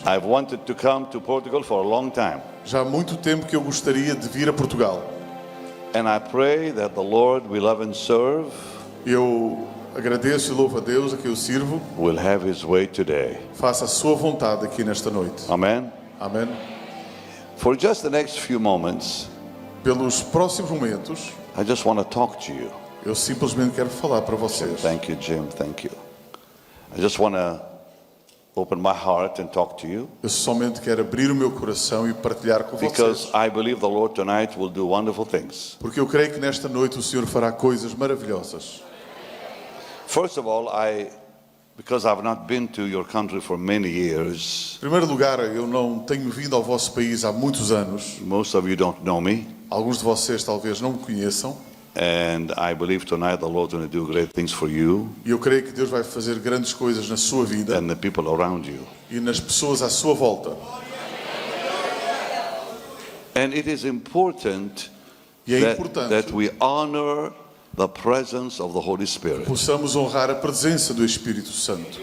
I've wanted to come to Portugal for a long time. Já há muito tempo que eu gostaria de vir a Portugal. And I pray that the Lord we love and serve Eu agradeço e louvo a Deus a quem eu sirvo. will have his way today. Faça a sua vontade aqui nesta noite. Amen. Amém. For just the next few moments, Pelos próximos momentos, I just want to talk to you. eu simplesmente quero falar para vocês. Thank you, Jim. Thank you. I just want to open my heart and talk to you Eu somente quero abrir o meu coração e partilhar com because vocês. I believe the Lord tonight will do wonderful things. Porque eu creio que nesta noite o Senhor fará coisas maravilhosas. First of all, because I've not been to your country for many years, Em primeiro lugar, eu não tenho vindo ao vosso país há muitos anos. most of you don't know me, Alguns de vocês talvez não me conheçam. and I believe tonight the Lord is going to do great things for you E eu creio que Deus vai fazer grandes coisas na sua vida and the people around you. e nas pessoas à sua volta. And it is important E é that importante we honor the presence of the Holy Spirit. possamos honrar a presença do Espírito Santo.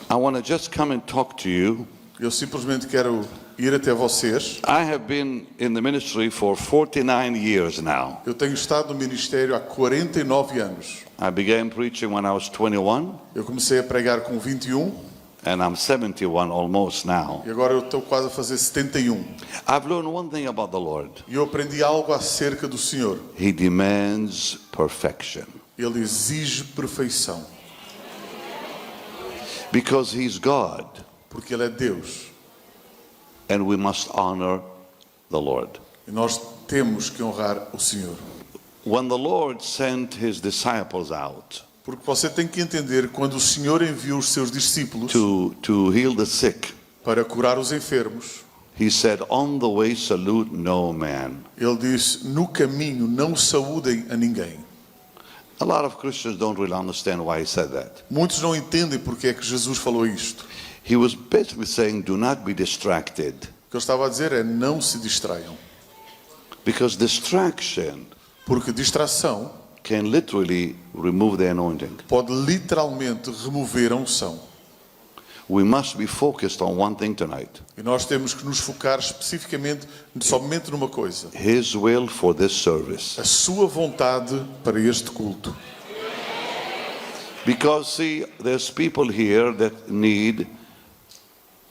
I want to just come and talk to you. Eu simplesmente quero ir até vocês. I have been in the ministry for 49 years now. Eu tenho estado no ministério há 49 anos. I began preaching when I was 21, Eu comecei a pregar com 21 and I'm 71 almost now. e agora eu estou quase a fazer 71. I've learned one thing about the Lord. E eu aprendi algo acerca do Senhor. He demands perfection Ele exige perfeição, because He's God, porque Ele é Deus. and we must honor the Lord. E nós temos que honrar o Senhor. When the Lord sent His disciples out Porque você tem que entender, quando o Senhor enviou os seus discípulos to heal the sick, para curar os enfermos, He said, on the way salute no man. Ele disse, no caminho não saúdem a ninguém. A lot of Christians don't really understand why He said that. Muitos não entendem porque é que Jesus falou isto. He was basically saying, do not be distracted, O que ele estava a dizer é, não se distraiam. because distraction Porque distração can literally remove the anointing. pode literalmente remover a unção. We must be focused on one thing tonight: E nós temos que nos focar especificamente, somente numa coisa. His will for this service. A sua vontade para este culto. Because see, there's people here that need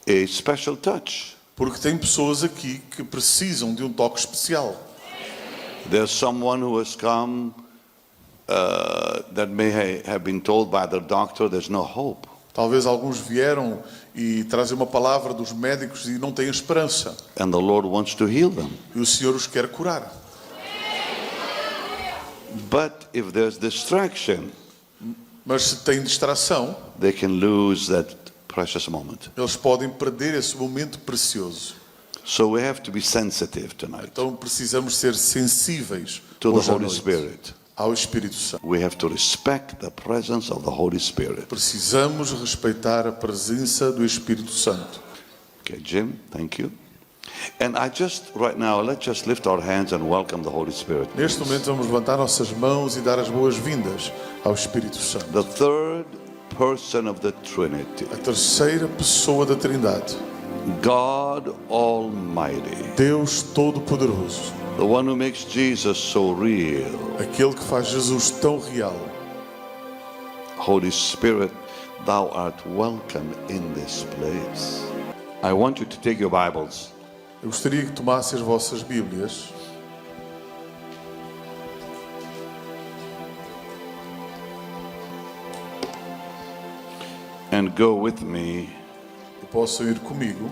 a special touch. Porque tem pessoas aqui que precisam de um toque especial. There's someone who has come that may have been told by their doctor there's no hope. Talvez alguns vieram e trazem uma palavra dos médicos e não têm esperança. And the Lord wants to heal them. E o Senhor os quer curar. But if there's distraction, Mas se tem distração, they can lose that precious moment. eles podem perder esse momento precioso. So we have to be sensitive tonight Então precisamos ser sensíveis to the hoje à Holy noite Spirit. ao Espírito Santo. We have to respect the presence of the Holy Spirit. Precisamos respeitar a presença do Espírito Santo. Okay, Jim, thank you. And right now, let's just lift our hands and welcome the Holy Spirit. Neste momento vamos levantar nossas mãos e dar as boas-vindas ao Espírito Santo. The third person of the Trinity, A terceira pessoa da Trindade, God Almighty, Deus Todo-Poderoso, the one who makes Jesus so real. aquele que faz Jesus tão real. Holy Spirit, thou art welcome in this place. I want you to take your Bibles Eu gostaria que tomassem as vossas Bíblias and go with me e possam ir comigo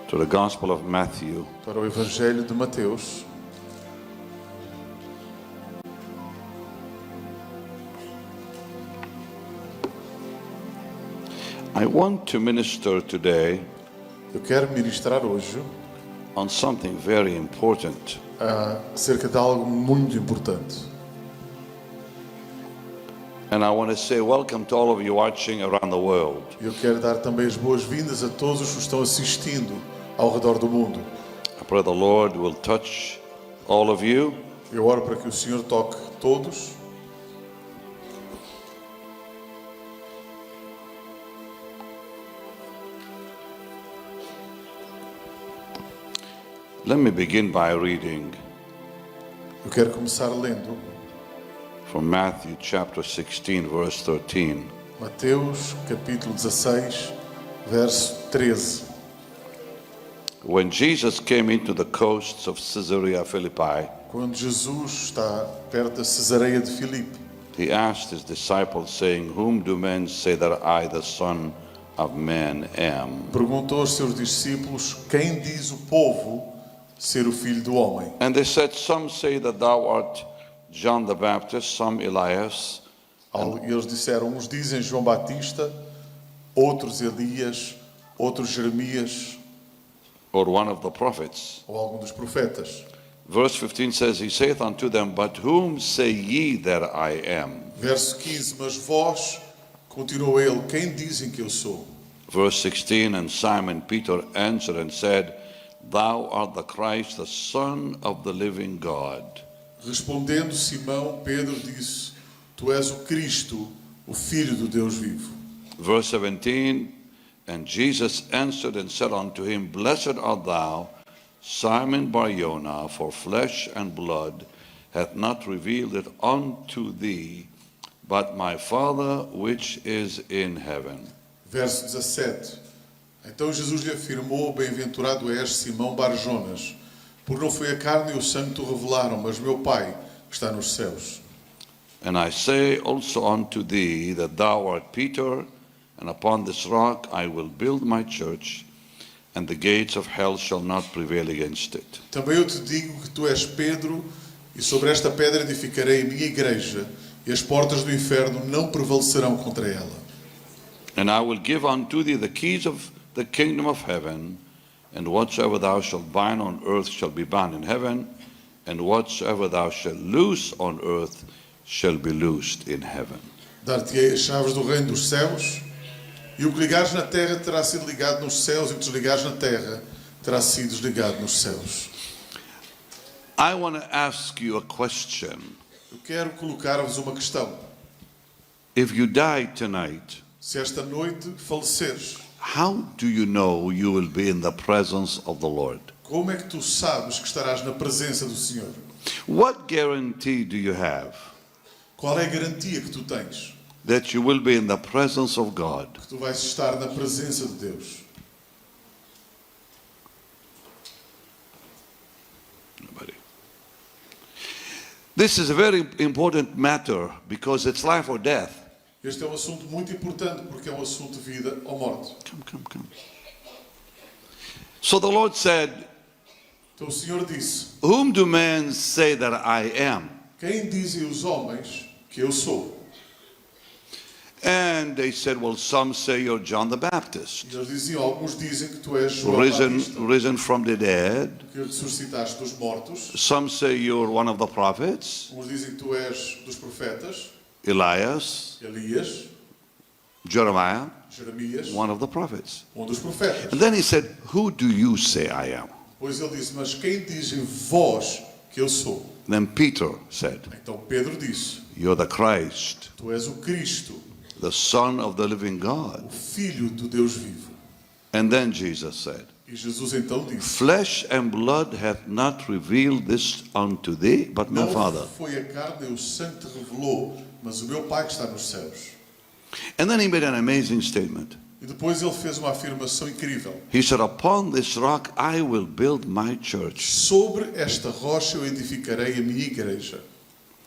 to the Gospel of Matthew, para o Evangelho de Mateus. I want to minister today Eu quero ministrar hoje on something very important. acerca de algo muito importante. And I want to say welcome to all of you watching around the world. Eu quero dar também as boas-vindas a todos os que estão assistindo ao redor do mundo. I pray the Lord will touch all of you. Eu oro para que o Senhor toque todos. Let me begin by reading Eu quero começar lendo from Matthew chapter 16, verse 13. Mateus capítulo 16, verso 13. When Jesus came into the coasts of Caesarea Philippi, Quando Jesus está perto da Cesareia de Filipe, he asked his disciples, saying, Whom do men say that I, the Son of Man, am? perguntou aos seus discípulos: quem diz o povo ser o Filho do Homem? And they said, Some say that thou art John the Baptist, some Elias, E eles disseram: uns dizem João Batista, outros Elias, outros Jeremias or one of the prophets. ou algum dos profetas. Verse 15 says, He saith unto them, But whom say ye that I am? Verso 15: mas vós, continuou ele, quem dizem que eu sou? Verse 16, And Simon Peter answered and said, Thou art the Christ, the Son of the living God. Respondendo Simão, Pedro disse: tu és o Cristo, o Filho do Deus vivo. Verse 17, And Jesus answered and said unto him, Blessed art thou, Simon Bar-Jonah, for flesh and blood hath not revealed it unto thee, but my Father which is in heaven. Verso 17. Então Jesus lhe afirmou: bem-aventurado és, Simão Bar-Jonas, porque não foi a carne e o sangue que te revelaram, mas meu Pai que está nos céus. And I say also unto thee that thou art Peter, and upon this rock I will build my church, and the gates of hell shall not prevail against it. Também eu te digo que tu és Pedro, e sobre esta pedra edificarei a minha igreja, e as portas do inferno não prevalecerão contra ela. And I will give unto thee the keys of the kingdom of heaven, and whatsoever thou shalt bind on earth shall be bound in heaven, and whatsoever thou shalt loose on earth shall be loosed in heaven. Dar-te-ei as chaves do reino dos céus, e o que ligares na terra terá sido ligado nos céus, e o que desligares na terra terá sido desligado nos céus. I want to ask you a question. Eu quero colocar-vos uma questão. If you die tonight, Se esta noite faleceres, how do you know you will be in the presence of the Lord? como é que tu sabes que estarás na presença do Senhor? What guarantee do you have Qual é a garantia que tu tens that you will be in the presence of God? que tu vais estar na presença de Deus? Nobody. This is a very important matter because it's life or death. Este é um assunto muito importante porque é um assunto de vida ou morte. Come. So the Lord said, Então o Senhor disse: Whom do men say that I am? quem dizem os homens que eu sou? And they said, well, some say you're John the Baptist, E eles diziam: alguns dizem que tu és João Batista, risen from the dead. que ressuscitaste dos mortos. Some say you're one of the prophets, Uns dizem que tu és dos profetas, Elias, Elias, Jeremiah, Jeremias, one of the prophets. dos profetas. And then he said, who do you say I am? Pois ele disse: mas quem dizem vós que eu sou? Then Peter said, Então Pedro disse: you're the Christ, tu és o Cristo, the Son of the living God. o Filho do Deus vivo. And then Jesus said, E Jesus então disse: flesh and blood hath not revealed this unto thee, but my não Father. foi a carne e o sangue que te revelou, mas o meu Pai que está nos céus. And then he made an amazing statement. E depois ele fez uma afirmação incrível: He said, upon this rock I will build my church. sobre esta rocha eu edificarei a minha igreja.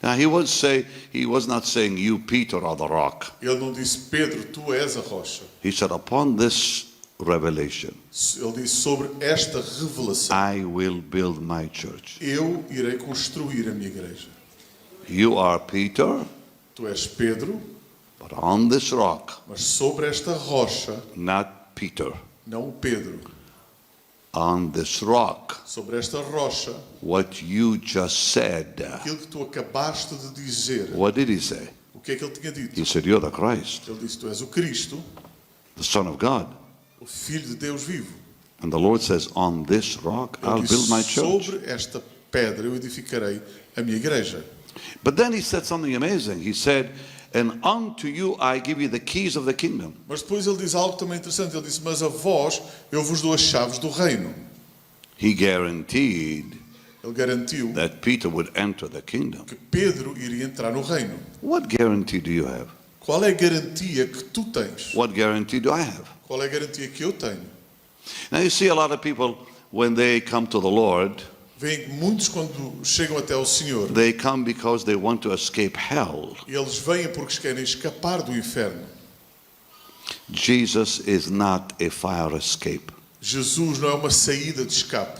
Now he was not saying you, Peter, are the rock. Ele não disse: Pedro, tu és a rocha. He said, upon this revelation Ele disse: sobre esta revelação I will build my church. eu irei construir a minha igreja. You are Peter, Tu és Pedro, but on this rock, mas sobre esta rocha, not Peter, não o Pedro, on this rock, sobre esta rocha, what you just said. aquilo que tu acabaste de dizer. What did he say? O que é que ele tinha dito? He said, you're the Christ, Ele disse: tu és o Cristo, the Son of God. o Filho de Deus vivo. And the Lord says, on this rock Ele I'll build my disse: church. sobre esta pedra eu edificarei a minha igreja. But then he said something amazing. He said, and unto you I give you the keys of the kingdom. Mas depois ele diz algo também interessante. Ele disse: mas a vós eu vos dou as chaves do reino. He guaranteed Ele garantiu that Peter would enter the kingdom. que Pedro iria entrar no reino. What guarantee do you have? Qual é a garantia que tu tens? What guarantee do I have? Qual é a garantia que eu tenho? Now you see a lot of people when they come to the Lord, Vêm muitos quando chegam até ao Senhor. they come because they want to escape hell. Eles vêm porque querem escapar do inferno. Jesus is not a fire escape. Jesus não é uma saída de escape.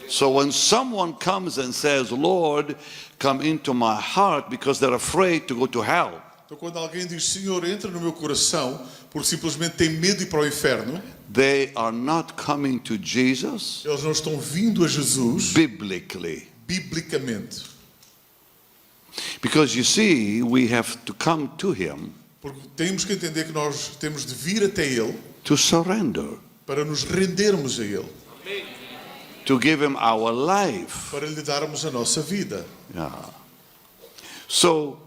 So when someone comes and says, Lord, come into my heart, because they're afraid to go to hell, Então quando alguém diz, Senhor, entra no meu coração, porque simplesmente tem medo de ir para o inferno, they are not coming to Jesus eles não estão vindo a Jesus biblically. biblicamente. Because you see, we have to come to him Porque temos que entender que nós temos de vir até Ele to surrender, para nos rendermos a Ele, to give him our life. para lhe darmos a nossa vida. Yeah. So,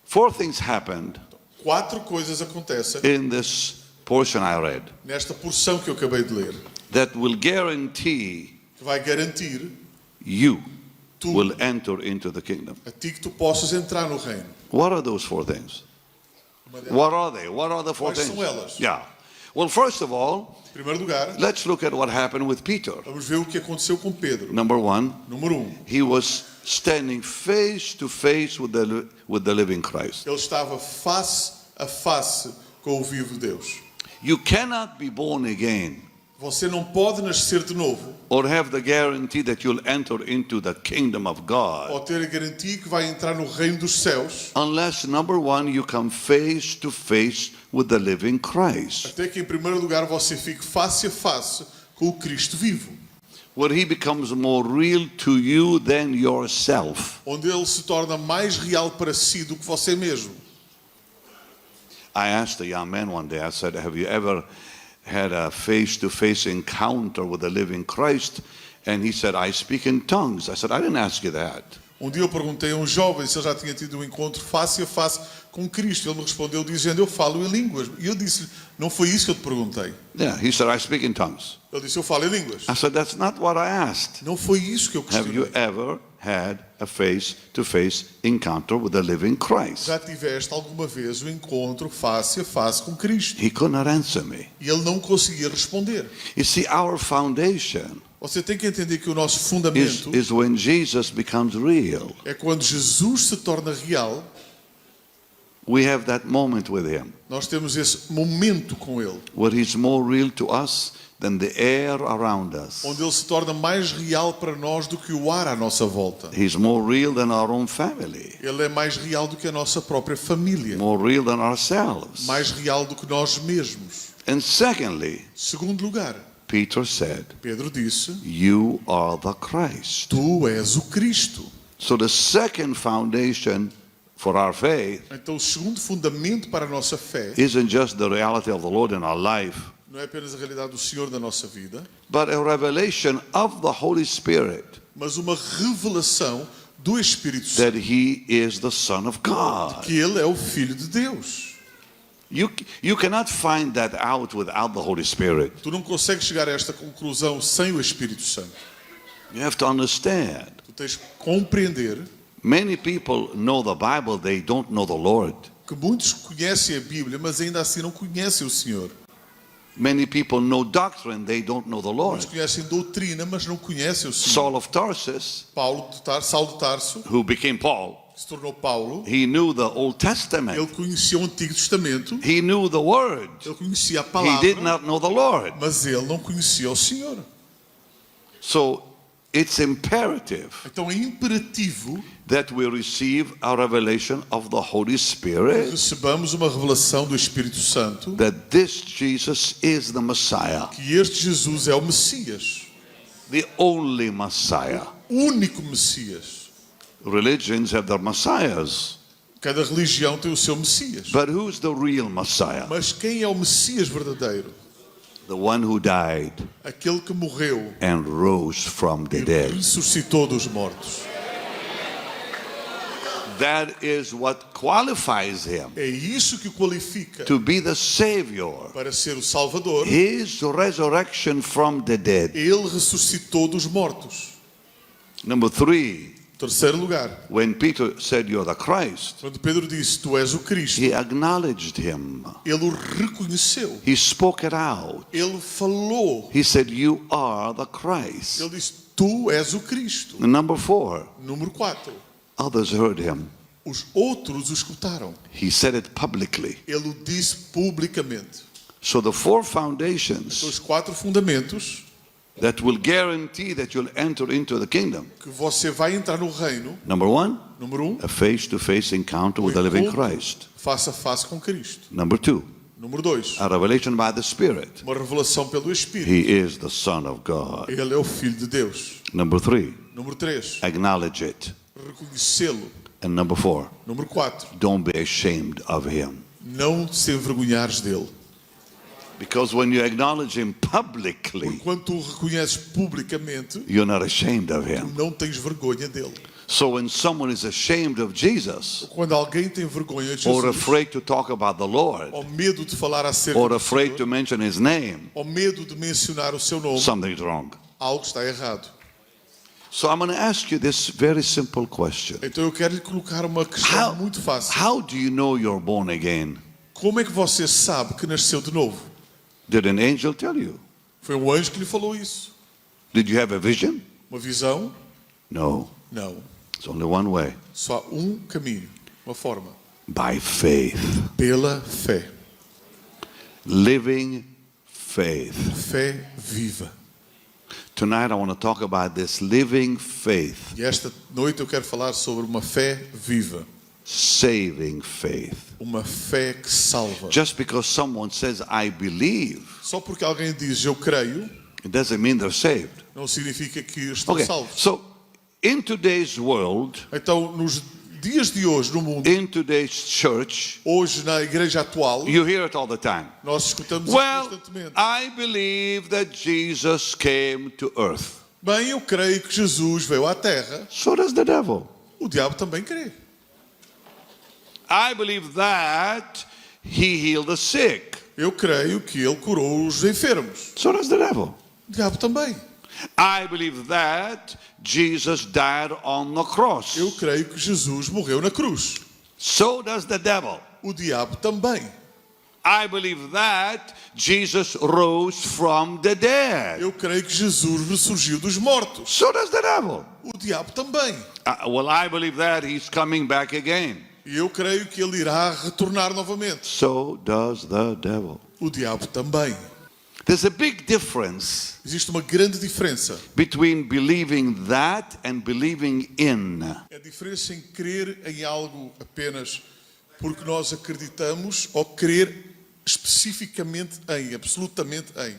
4 things happened 4 coisas acontecem in this portion I read nesta porção que eu acabei de ler, that will guarantee que vai garantir you tu, will enter into the kingdom. a ti que tu possas entrar no reino. What are those 4 things? What are they? What are the 4 Quais things? são elas? Yeah. Well, first of all, Em primeiro lugar, let's look at what happened with Peter. vamos ver o que aconteceu com Pedro. Number 1, Número 1, he was standing face to face with the living Christ. ele estava face a face com o vivo Deus. You cannot be born again Você não pode nascer de novo or have the guarantee that you'll enter into the kingdom of ou God ter a garantia que vai entrar no reino dos céus, unless, number 1, you come face to face with the living Christ, até que em primeiro lugar você fique face a face com o Cristo vivo, where he becomes more real to you than yourself. onde ele se torna mais real para si do que você mesmo. I asked a young man one day, I said, have you ever had a face-to-face encounter with the living Christ? And he said, I speak in tongues. I said, I didn't ask you that. Dia eu perguntei a um jovem se ele já tinha tido um encontro face a face com Cristo. Ele me respondeu dizendo, eu falo em línguas. E eu disse, não foi isso que eu te perguntei. Yeah, he said, I speak in tongues. Ele disse, eu falo em línguas. I said, that's not what I asked. Não foi isso que eu Have you questionei. ever had a face-to-face encounter with the living Christ? Já tiveste alguma vez um encontro face a face com Cristo? He could not answer me. E ele não conseguia responder. You see, our foundation Você tem que entender que o nosso fundamento is when Jesus becomes real. é quando Jesus se torna real, We have that moment with him nós temos esse momento com Ele, where he's more real to us than the air around us. onde Ele se torna mais real para nós do que o ar à nossa volta. He's more real than our own family, Ele é mais real do que a nossa própria família, more real than ourselves. mais real do que nós mesmos. And secondly, Segundo lugar, Peter said, Pedro disse, you are the Christ. tu és o Cristo. So the second foundation for our faith Então o segundo fundamento para a nossa fé isn't just the reality of the Lord in our life, não é apenas a realidade do Senhor na nossa vida, but a revelation of the Holy Spirit mas uma revelação do Espírito Santo, that he is the Son of God. que Ele é o Filho de Deus. You cannot find that out without the Holy Spirit. Tu não consegues chegar a esta conclusão sem o Espírito Santo. You have to understand. Tu tens que compreender Many people know the Bible, they don't know the Lord. que muitos conhecem a Bíblia, mas ainda assim não conhecem o Senhor. Many people know doctrine, they don't know the Lord. Muitos conhecem doutrina, mas não conhecem o Senhor. Saul of Tarsus, Saulo de Tarso, who became Paul, que se tornou Paulo, he knew the Old ele Testament. conhecia o Antigo Testamento, He knew the Word. ele conhecia a He did palavra, not know the Lord. mas ele não conhecia o Senhor. So it's imperative Então é imperativo that we receive a revelation of the Holy que Spirit recebamos uma revelação do Espírito Santo that this Jesus is the Messiah, que este Jesus é o Messias, the only Messiah. o único Messias. Religions have their messiahs, Cada religião tem o seu Messias. but who's the real Messiah? Mas quem é o Messias verdadeiro? The one who died Aquele que morreu and rose from the e dead. ressuscitou dos mortos. That is what qualifies him É isso que o qualifica to be the Savior. para ser o Salvador. His resurrection from the dead. Ele ressuscitou dos mortos. Number 3, Terceiro lugar, when Peter said, "You're the Christ," quando Pedro disse, tu és o Cristo, he acknowledged him. ele o reconheceu. He spoke it out. Ele falou. He said, "You are the Christ." Ele disse, tu és o Cristo. And number 4, Número 4. others heard him. Os outros o escutaram. He said it publicly. Ele o disse publicamente. So the 4 São foundations os 4 fundamentos that will guarantee that you'll enter into the kingdom. que você vai entrar no reino. Number 1, Número 1, a face-to-face encounter with the living Christ. face a face com Cristo. Number 2, Número 2, a revelation by the Spirit. uma revelação pelo Espírito. He is the Son of God. Ele é o Filho de Deus. Number 3, Número 3, acknowledge it. reconhecê-lo. And number 4, Número 4, don't be ashamed of him. não se envergonhares dele. Because when you acknowledge him publicly, Quando tu o reconheces publicamente, you're not ashamed of tu him. não tens vergonha dele. So when someone is ashamed of Jesus, Quando alguém tem vergonha de or Jesus, afraid to talk about the Lord, ou medo de falar acerca or do afraid Senhor, to mention his name, ou medo de mencionar o seu nome, something's wrong. algo está errado. So I'm going to ask you this very simple question. Então eu quero lhe colocar uma questão muito fácil. How do you know you're born again? Como é que você sabe que nasceu de novo? Did an angel tell you? Foi um anjo que lhe falou isso. Did you have a vision? Uma visão? No. Não. It's only one way. Só um caminho, uma forma. By faith. Pela fé. Living faith. Fé viva. Tonight I want to talk about this living faith, E esta noite eu quero falar sobre uma fé viva. saving faith. Uma fé que salva. Just because someone says, "I believe," Só porque alguém diz eu creio, it doesn't mean they're saved. não significa que estão Okay, salvos. so in today's world, Então, nos dias de hoje no mundo, in today's church, hoje na igreja atual, you hear it all the time. nós escutamos Well, isso constantemente. I believe that Jesus came to earth. Bem, eu creio que Jesus veio à Terra. So does the devil. O diabo também crê. I believe that he healed the sick. Eu creio que ele curou os enfermos. So does the devil. O diabo também. I believe that Jesus died on the cross. Eu creio que Jesus morreu na cruz. So does the devil. O diabo também. I believe that Jesus rose from the dead. Eu creio que Jesus ressurgiu dos mortos. So does the devil. O diabo também. Well, I believe that he's coming back again. E eu creio que ele irá retornar novamente. So does the devil. O diabo também. There's a big difference Existe uma grande diferença. between believing that and believing in. É a diferença em crer em algo apenas porque nós acreditamos ou crer especificamente em, absolutamente em.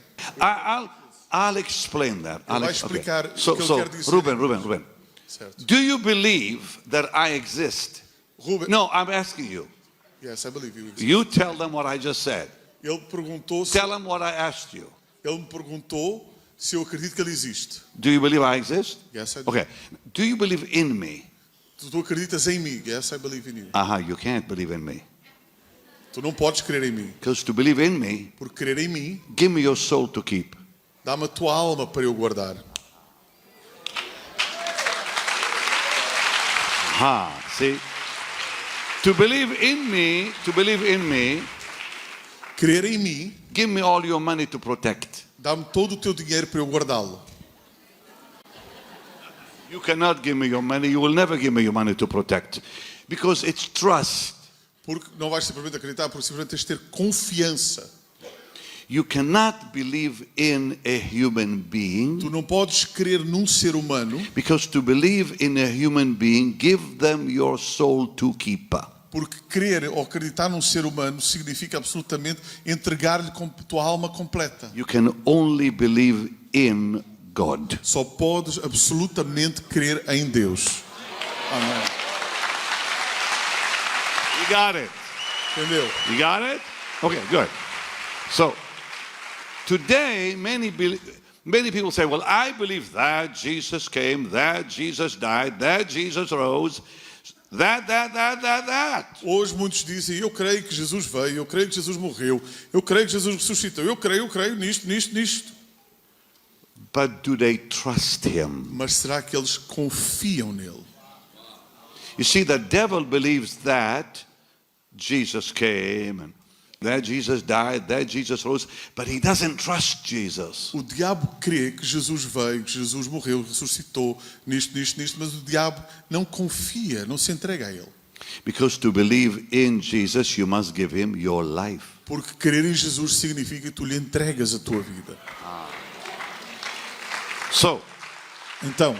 I'll explain that. Ele vai explicar okay. o que ele quer dizer. Ruben. Certo. Do you believe that I exist? Ruben, No, I'm asking you. yes, I believe you. You tell them what I just said. Ele perguntou se, Tell them what I asked you. ele me perguntou se eu acredito que ele existe. Do you believe I exist? Yes, I do. Okay. Do you believe in me? Tu acreditas em mim? Yes, I believe in you. You can't believe in me. Tu não podes crer em mim. Because to believe in me, Por crer em mim, give me your soul to keep. dá-me a tua alma para eu guardar. See? To believe in me, Crer em mim, give me all your money to protect. dá-me todo o teu dinheiro para eu guardá-lo. You cannot give me your money. You will never give me your money to protect. Because it's trust. Porque não vais simplesmente acreditar, porque simplesmente tens de ter confiança. You cannot believe in a human being. Tu não podes crer num ser humano, Because to believe in a human being, give them your soul to keep. porque crer ou acreditar num ser humano significa absolutamente entregar-lhe tua alma completa. You can only believe in God. Só podes absolutamente crer em Deus. Amém. You got it. Entendeu? You got it? Okay, good. So, today, many people say, well, I believe that Jesus came, that Jesus died, that Jesus rose. That. Hoje muitos dizem, eu creio que Jesus veio, eu creio que Jesus morreu, eu creio que Jesus ressuscitou, eu creio nisto. But do they trust him? Mas será que eles confiam nele? You see, the devil believes that Jesus came and that Jesus died, that Jesus rose, but he doesn't trust Jesus. O diabo crê que Jesus veio, que Jesus morreu, ressuscitou, nisto, mas o diabo não confia, não se entrega a ele. Because to believe in Jesus, you must give him your life. Porque crer em Jesus significa que tu lhe entregas a tua vida. So, Então,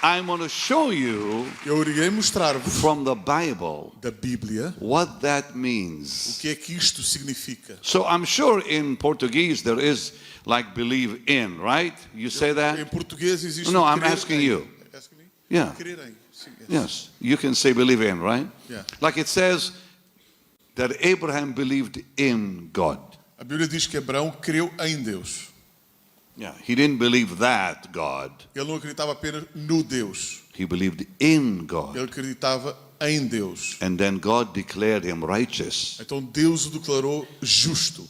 I'm going to show you eu irei mostrar-vos from the Bible da Bíblia what that o means. que é que isto significa. So I'm sure in Portuguese there is like believe in, right? You say Em that? português existe No, I'm crer asking em. you. Asking me? Yeah. Crer em. Sim, Yes, you can say believe in, right? Yeah. Like it says that Abraham believed in God. A Bíblia diz que Abraão creu em Deus. Yeah, he didn't believe that God. Ele não acreditava apenas no Deus. He believed in God. Ele acreditava em Deus. And then God declared him righteous. Então Deus o declarou justo.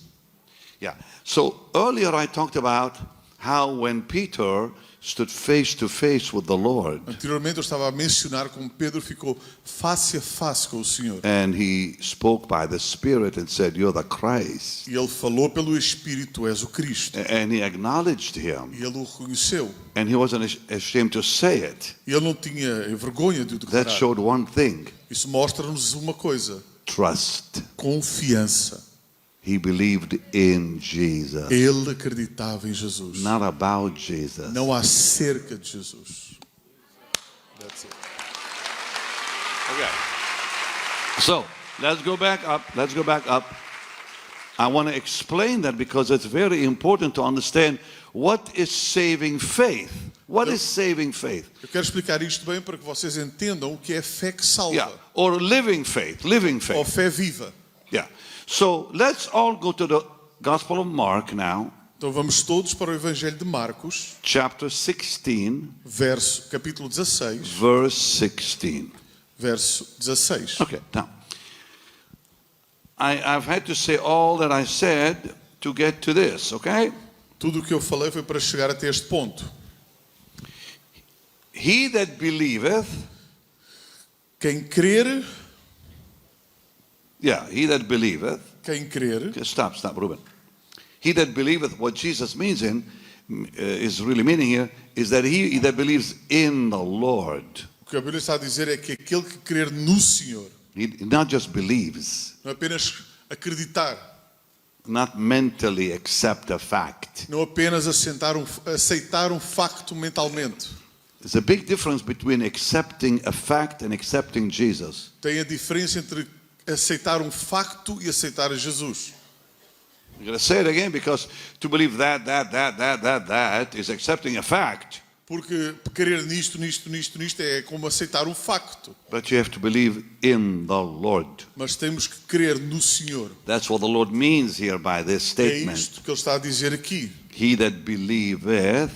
Yeah. So earlier I talked about how when Peter stood face to face with the Lord Anteriormente eu estava a mencionar como Pedro ficou face a face com o Senhor. and he spoke by the Spirit and said, "You're the Christ." E ele falou pelo Espírito, és o Cristo. And he acknowledged him. E ele o reconheceu. And he wasn't ashamed to say it. E ele não tinha vergonha de o That declarar. showed one thing: Isso mostra-nos uma coisa: trust. confiança. He believed in Jesus, Ele acreditava em Jesus. not about Jesus. Não acerca de Jesus. That's it. Okay. So let's go back up. Let's go back up. I want to explain that because it's very important to understand what is saving faith. What is saving faith? Eu quero explicar isto bem para que vocês entendam o que é fé que salva. Yeah, or living faith. Living faith. Ou fé viva. Yeah. So let's all go to the Gospel of Mark now, Então vamos todos para o Evangelho de Marcos, chapter 16, capítulo 16, verse 16. verso 16. Okay, now, I've had to say all that I said to get to this, okay? Tudo o que eu falei foi para chegar até este ponto. He that believeth, Quem crer, he that believeth, quem crer, okay, stop, Ruben. He that believeth, what Jesus means is really meaning here, is that he that believes in the Lord. o que a Bíblia está a dizer é que aquele que crer no Senhor, He not just believes, não apenas acreditar, not mentally accept a fact. não apenas aceitar um facto mentalmente. There's a big difference between accepting a fact and accepting Jesus. Tem a diferença entre aceitar um facto e aceitar a Jesus. I'm going to say it again because to believe that is accepting a fact. Porque crer nisto é como aceitar um facto. But you have to believe in the Lord. Mas temos que crer no Senhor. That's what the Lord means here by this É statement. isto que ele está a dizer aqui. He that believeth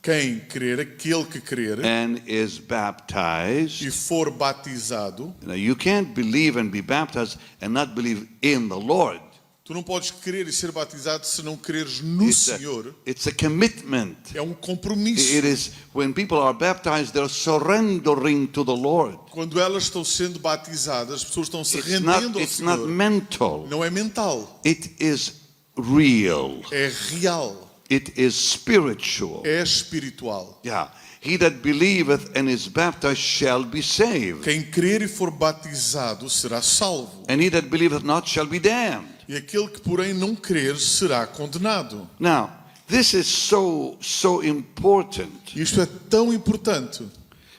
Quem crer, aquele que crer and is baptized. e for batizado, Now, you can't believe and be baptized and not believe in the Lord. tu não podes crer e ser batizado se não creres no Senhor. It's a commitment. É um compromisso. It is when people are baptized, they're surrendering to the Lord. Quando elas estão sendo batizadas, as pessoas estão se It's rendendo ao it's not Senhor. mental. Não é mental, It is real. é real, It is spiritual. é espiritual. Yeah. He that believeth and is baptized shall be saved. Quem crer e for batizado será salvo. And he that believeth not shall be damned. E aquele que, porém, não crer será condenado. Now, this is so important Isto é tão importante,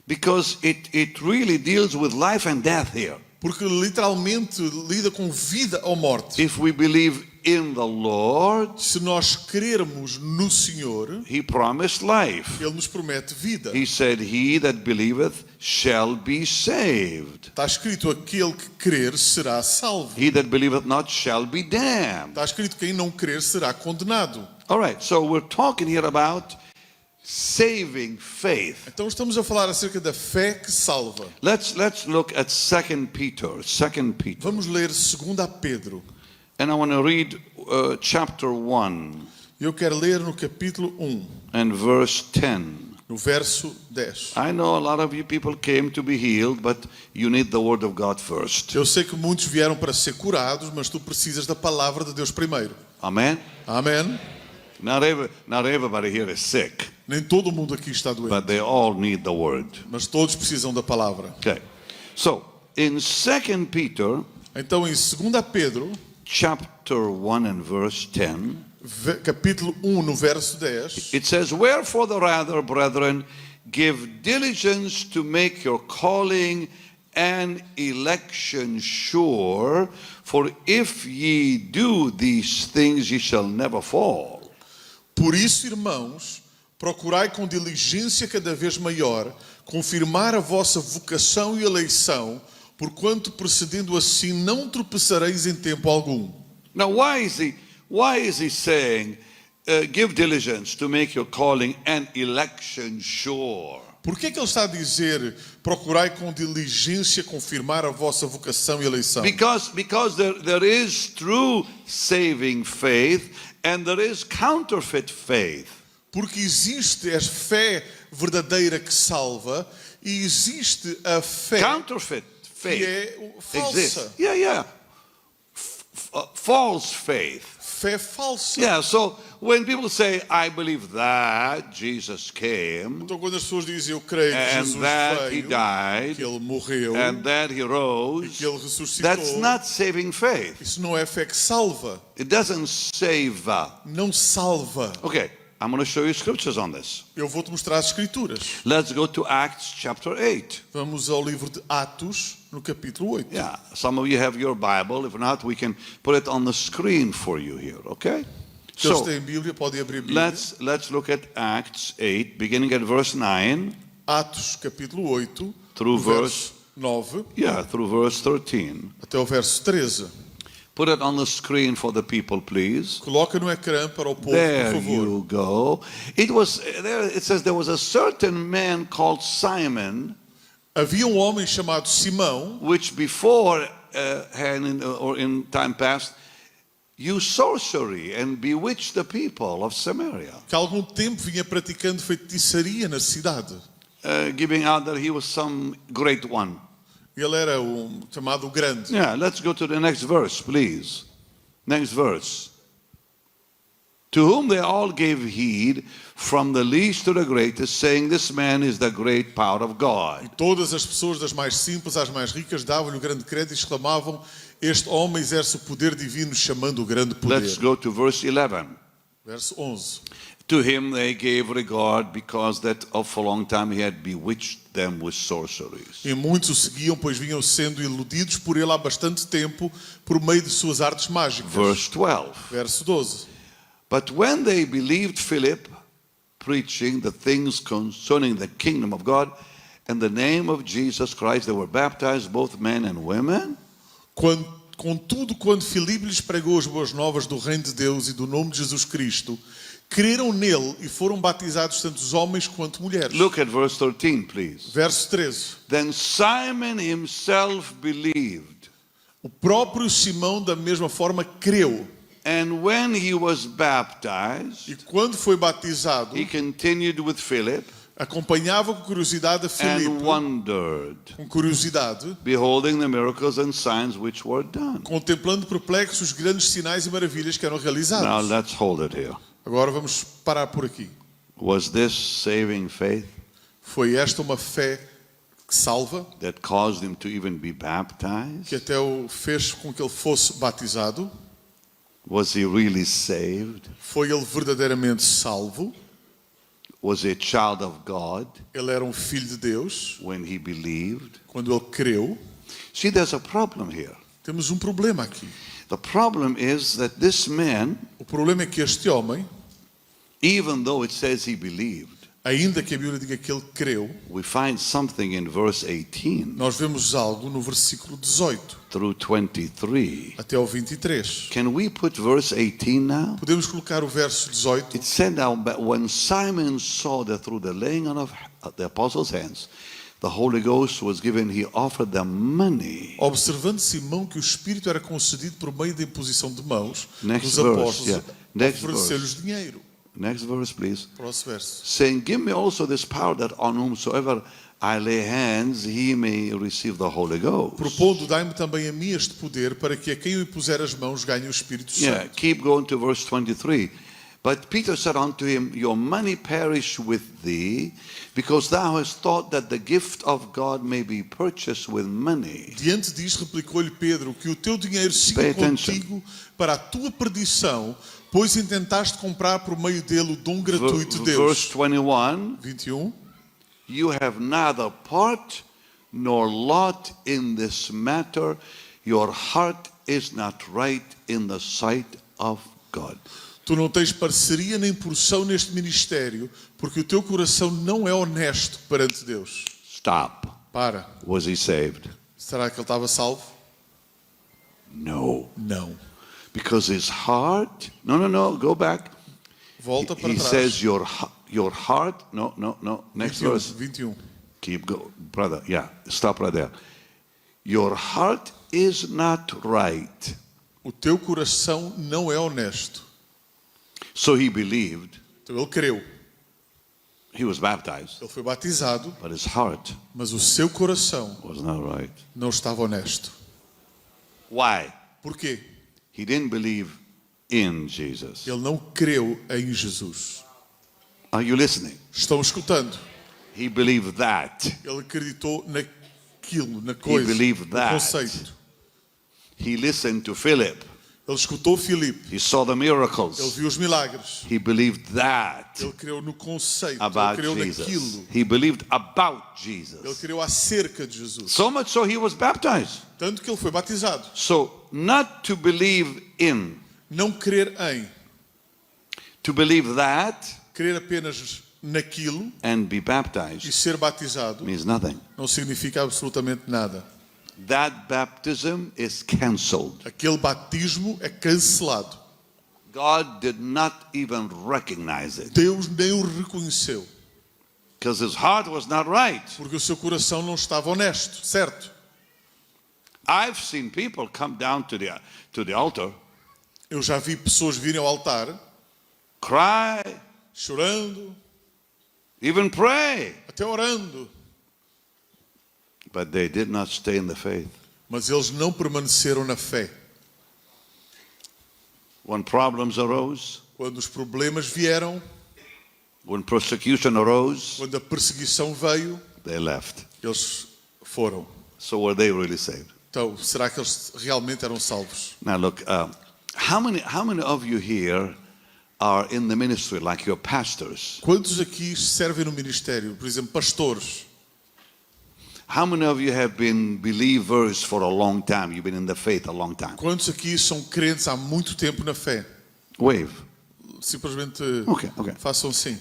because it really deals with life and death here. porque literalmente lida com vida ou morte. If we believe in the Lord, Se nós crermos no Senhor, he promised life. Ele nos promete vida. He said, he that believeth shall be saved. Está escrito, aquele que crer será salvo. He that believeth not shall be damned. Está escrito, quem não crer será condenado. All right, so we're talking here about saving faith. Então estamos a falar acerca da fé que salva. Let's look at 2 Peter. 2 Peter. Vamos ler 2 Pedro. And I want to read chapter 1 Eu quero ler no capítulo 1, and verse 10. no verso 10. I know a lot of you people came to be healed, but you need the word of God first. Eu sei que muitos vieram para ser curados, mas tu precisas da palavra de Deus primeiro. Amen? Amém? Not everybody here is sick, Nem todo mundo aqui está doente, but they all need the word. mas todos precisam da palavra. Okay. So, in 2 Peter, Então em 2 Pedro, chapter 1 and verse 10, capítulo 1, no verso 10, it says, "Wherefore the rather, brethren, give diligence to make your calling and election sure, for if ye do these things, ye shall never fall." Por isso, irmãos, procurai com diligência cada vez maior confirmar a vossa vocação e eleição, porquanto procedendo assim não tropeçareis em tempo algum. Now, why is he saying, give diligence to make your calling and election sure? Por que ele está a dizer, procurai com diligência confirmar a vossa vocação e eleição? Because there is true saving faith and there is counterfeit faith. Porque existe a fé verdadeira que salva e existe a fé Counterfeit que faith é falsa. exists. Yeah. False faith. Fé falsa. Yeah, so when people say, I believe that Jesus came, Então quando as pessoas dizem, eu creio que and Jesus that he veio, died, que ele morreu, and that he e rose, que ele ressuscitou, that's not saving faith. isso não é fé que salva. It doesn't save. Não salva. Okay, I'm going to show you scriptures on this. Eu vou-te mostrar as escrituras. Let's go to Acts chapter 8. Vamos ao livro de Atos, no capítulo 8. Yeah, some of you have your Bible. If not, we can put it on the screen for you here, okay? Se eles So, têm Bíblia, podem abrir a Bíblia. let's look at Acts 8, beginning at verse 9. Atos, capítulo 8, Through do verso 9 Yeah, through verse 13. até o verso 13. Put it on the screen for the people, please. Coloca no ecrã para o povo, There por favor. you go. It says there was a certain man called Simon, Havia um homem chamado Simão, which before or in time past used sorcery and bewitched the people of Samaria, que há algum tempo vinha praticando feitiçaria na cidade. giving out that he was some great one. Ele era chamado o Grande. Yeah, let's go to the next verse, please. Next verse. To whom they all gave heed, from the least to the greatest, saying, This man is the great power of God. Todas as pessoas, das mais simples às mais ricas, davam-lhe o grande crédito e exclamavam: Este homem exerce o poder divino, chamando o grande poder. Let's go to verse 11. Verso 11. To him they gave regard, because that of a long time he had bewitched them with sorceries. E muitos o seguiam, pois vinham sendo iludidos por ele há bastante tempo, por meio de suas artes mágicas. Verse 12. Verso 12. But when they believed Philip, preaching the things concerning the kingdom of God, and the name of Jesus Christ, they were baptized, both men and women. Contudo, quando Filipe lhes pregou as boas novas do reino de Deus e do nome de Jesus Cristo, creram nele e foram batizados tanto os homens quanto mulheres. Look at verse 13, please. Verso 13. Then Simon himself believed, O próprio Simão, da mesma forma, creu. and when he was baptized, E quando foi batizado, he continued with Philip acompanhava com curiosidade a and Filipe, wondered, com curiosidade, beholding the miracles and signs which were done. contemplando perplexos os grandes sinais e maravilhas que eram Now realizados. let's hold it here. Agora vamos parar por aqui. Was this saving faith Foi esta uma fé que salva, that caused him to even be que baptized? até o fez com que ele fosse batizado? Was he really saved? Foi ele verdadeiramente salvo? Was he a child of God Ele era um filho de Deus when he believed? quando ele creu? See, there's a problem here. Temos um problema aqui. The problem is that this man, O problema é que este homem, even though it says he believed, ainda que a Bíblia diga que ele creu, we find something in verse 18 nós vemos algo no versículo 18 through 23. até ao 23. Can we put verse 18 now? Podemos colocar o verso 18? It said now, but when Simon saw that through the laying on of the apostles' hands, the Holy Ghost was given, he offered them money. Observando Simão que o Espírito era concedido por meio da imposição de mãos Next dos verse, apóstolos, yeah. Next ofereceu-lhes dinheiro. Next verse, please. Próximo verso. Saying, give me also this power that on whomsoever I lay hands, he may receive the Holy Ghost. Propondo, dai-me também a mim este poder, para que a quem eu impuser as mãos ganhe o Espírito Yeah, Santo. keep going to verse 23. But Peter said unto him, your money perish with thee, because thou hast thought that the gift of God may be purchased with money. Diante disto, replicou-lhe Pedro, que o teu dinheiro siga Pay attention. contigo para a tua perdição, pois intentaste comprar por meio dele o dom gratuito de Verse Deus. 21, 21. you have neither part nor lot in this matter. Your heart is not right in the sight of God. Tu não tens parceria nem porção neste ministério, porque o teu coração não é honesto perante Deus. Stop. Para. Was he saved? Será que ele estava salvo? No. Não. Because his heart, no, go back. Volta para He trás. says your heart, no, next 21, verse. 21. Keep going, brother, yeah, stop right there. Your heart is not right. O teu coração não é honesto. So he believed, Então ele creu. he was baptized, Ele foi batizado, but his heart mas o seu coração was not right. não estava honesto. Why? Porquê? He didn't believe in Jesus. Ele não creu em Jesus. Are you listening? Estão escutando? He believed that. Ele acreditou naquilo, na He coisa, believed no that. conceito. He listened to Philip. Ele escutou Filipe. He saw the Ele miracles. viu os milagres. He believed that Ele creu no conceito. Ele about creu Jesus. naquilo. He believed about Ele Jesus. creu acerca de Jesus. So much so he was baptized. Tanto que ele foi batizado. So not to believe in, Não crer em. to believe that Crer apenas naquilo and be e baptized ser batizado means nothing. não significa absolutamente nada. That baptism is canceled. Aquele batismo é cancelado. God did not even recognize it Deus nem o reconheceu. because his heart was not right. Porque o seu coração não estava honesto, certo? I've seen people come down to the altar, Eu já vi pessoas virem ao altar cry, chorando, even pray, até orando, but they did not stay in the faith. mas eles não permaneceram na fé. When problems arose, Quando os problemas vieram, when persecution arose, quando a perseguição veio, they left. eles foram. So were they really saved? Então, será que eles realmente eram salvos? Now look, how many of you here are in the ministry like your pastors? Quantos aqui servem no ministério? Por exemplo, pastores. How many of you have been believers for a long time? You've been in the faith a long time. Quantos aqui são crentes há muito tempo na fé? Wave. Simplesmente Okay. façam assim.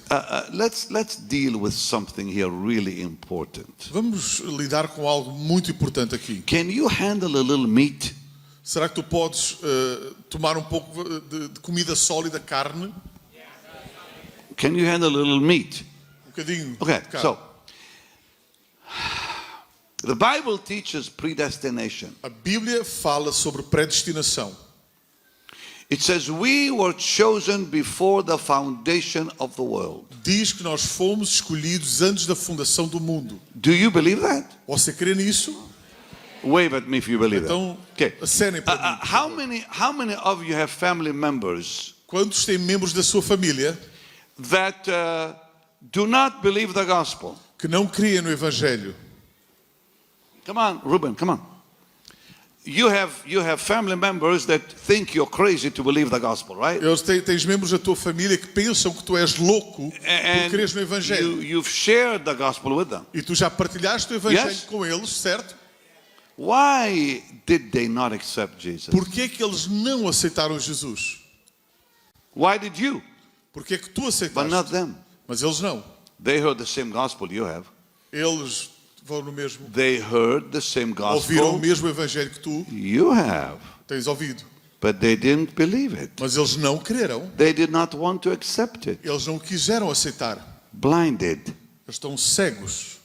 Let's deal with something here really important. Vamos lidar com algo muito importante aqui. Can you handle a little meat? Será que tu podes tomar um pouco de comida sólida, carne? Can you handle a little meat? Um bocadinho Okay, de carne. so the Bible teaches predestination. A Bíblia fala sobre predestinação. It says we were chosen before the foundation of the world. Diz que nós fomos escolhidos antes da fundação do mundo. Do you believe that? Você crê nisso? Wave at me if you believe Então, that. Okay. acenem para mim. How many of you have family members Quantos têm membros da sua família that do not believe the gospel? que não creem no Evangelho? Come on, Ruben, come on. You have family members that think you're crazy to believe the gospel, right? Tens membros da tua família que pensam que tu és louco por And creres no Evangelho. you've shared the gospel with them. E tu já partilhaste o Evangelho Yes. com eles, certo? Why did they not accept Jesus? Por que é que eles não aceitaram Jesus? Why did you, Por que é que tu but aceitaste? not them? Mas eles não. They heard the same gospel you have. Eles vão no mesmo, They heard the same ouviram o gospel mesmo evangelho que tu you have. tens ouvido, But they didn't believe it. mas eles não creram, They did not want to accept it. eles não quiseram aceitar. Blinded. Eles estão cegos,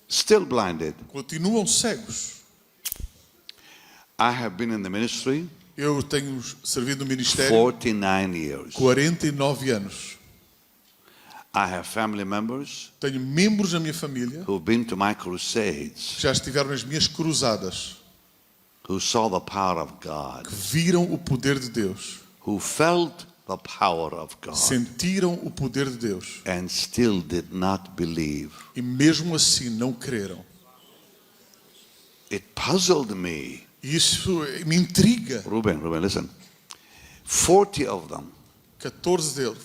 Still blinded. continuam cegos. I have been in the ministry Eu tenho servido no ministério 49 years. 49 anos. I have family members Tenho membros da minha família who've been to my crusades, que já estiveram nas minhas cruzadas, who saw the power of God, que viram o poder de Deus, who felt the power of God, sentiram o poder de Deus and still did not believe. e mesmo assim não creram. It puzzled me. E isso me intriga. Ruben, listen. 40 of them, 14 deles,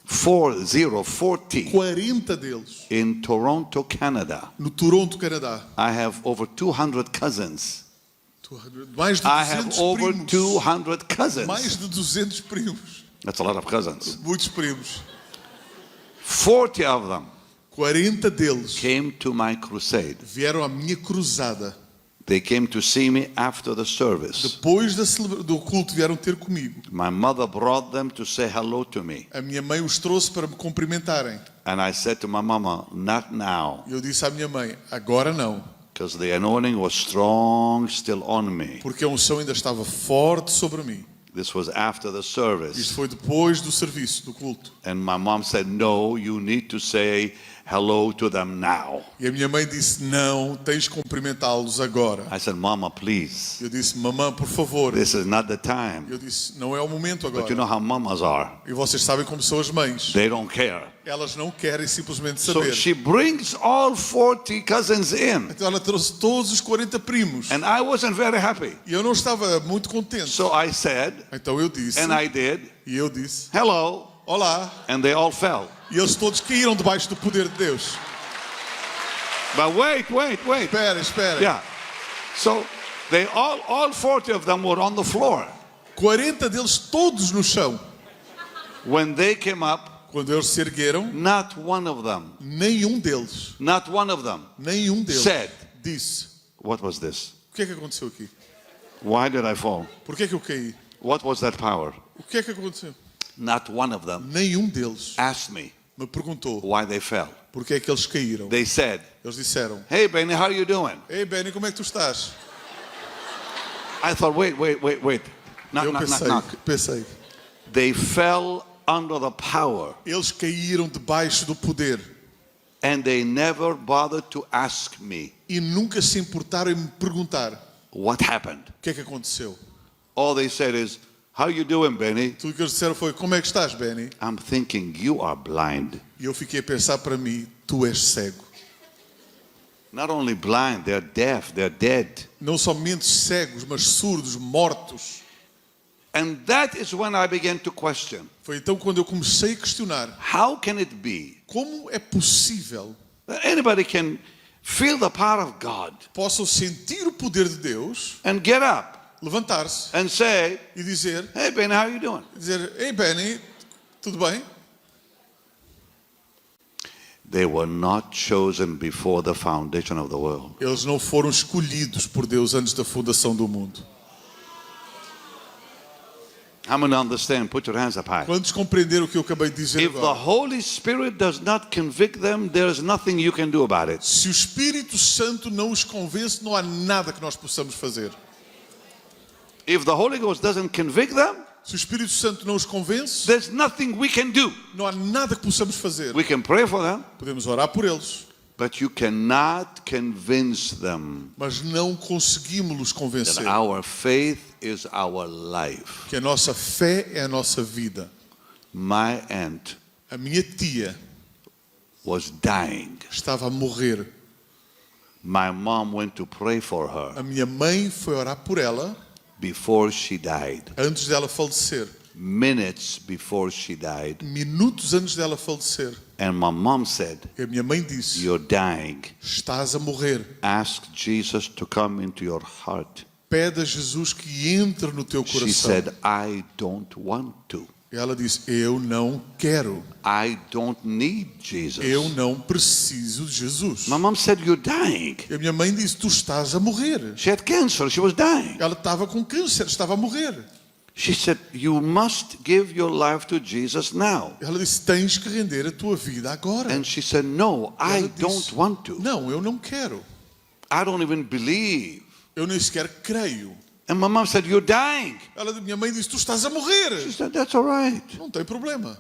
40 40 deles, in Toronto, Canada. no Toronto, Canadá. I have over 200 cousins. Mais de I have 200 over primos. 200 cousins. Mais de 200 primos. That's a lot of cousins. Muitos primos. 40 of them 40 deles came to my crusade. vieram à minha cruzada. They came to see me after the service. Depois do culto vieram ter comigo. My mother brought them to say hello to me. A minha mãe os trouxe para me cumprimentarem. And I said to my mama, not now, E eu disse à minha mãe, agora não. because the anointing was strong still on me. Porque a unção ainda estava forte sobre mim. This was after the Isto service. foi depois do serviço, do culto. And my mom said, no, you need to say hello to them now. E a minha mãe disse, não, tens de cumprimentá-los agora. I said, Mama, please. Eu disse, mamãe, por favor. This is not the time. Eu disse, não é o momento But you know agora. how mamas are. E vocês sabem como são as mães. They don't care. Elas não querem simplesmente So saber. she brings all 40 cousins in. Então ela trouxe todos os 40 primos. And I wasn't very happy. E eu não estava muito contente. So I said, Então eu disse, and I did, e eu disse, hello. olá. And they all fell. E eles todos caíram debaixo do poder de Deus. But wait. Espera, espera. Yeah. So they all 40 of them were on the floor. 40 deles todos no chão. When they came up, Quando eles se ergueram, not one of them nenhum deles said, disse, what was this? o que é que aconteceu aqui? Why did I fall? Por que é que eu caí? What was that power? O que é que aconteceu? Not one of them Nenhum deles asked me me perguntou why they fell. por que é que eles caíram. They said, Eles disseram, hey, Benny, how are you doing? ei Benny, como é que tu estás? I thought, wait. Eu Knock. pensei, They fell under the power eles caíram debaixo do poder and they never bothered to ask me e nunca se importaram em me perguntar what happened. o que é que aconteceu. All they said is, how you doing, Benny? Tudo que eles disseram foi, como é que estás, Benny? I'm thinking, you are blind. E eu fiquei a pensar para mim, tu és cego. Not only blind, they're deaf, they're dead. Não somente cegos, mas surdos, mortos. And that is when I began to question, Foi então quando eu comecei a questionar, how can it be como é possível that anybody can feel the power of God possam sentir o poder de Deus, and get up levantar-se and say, e dizer, hey, Benny, how are you doing? ei Benny, tudo bem? They were not chosen before the foundation of the world. Eles não foram escolhidos por Deus antes da fundação do mundo. How many understand? Put your hands up high. Quantos compreenderam o que eu acabei de dizer If the agora? Holy Spirit does not convict them, there is nothing you can do about it. Se o Espírito Santo não os convence, não há nada que nós possamos fazer. If the Holy Ghost doesn't convict them, Se o Espírito Santo não os convence, there's nothing we can do. não há nada que possamos fazer. We can pray for them, Podemos orar por eles, but you cannot convince them mas não conseguimos-los that convencer our faith is our life. que a nossa fé é a nossa vida. My aunt A minha tia was dying. estava a morrer. My mom went to pray for her A minha mãe foi orar por ela before she died. antes dela falecer. Minutes before she died. Minutos antes dela falecer. And my mom said, E a minha mãe disse, you're dying. estás a morrer. Ask Jesus to come into your heart. Pede a Jesus que entre no teu She coração. said, I don't want to. E ela disse, eu não quero. I don't need Jesus. Eu não preciso de Jesus. My mom said, you're dying. E a minha mãe disse, tu estás a morrer. She had cancer. She was dying. Ela estava com câncer, estava a morrer. She said, you must give your life to Jesus now. Ela disse, tens que render a tua vida agora. And she said, no, I Ela don't disse, want to. não, eu não quero. I don't even believe. Eu nem sequer creio. And my mom said, you're dying. Minha mãe disse, tu estás a morrer. She said, that's all right. Não tem problema.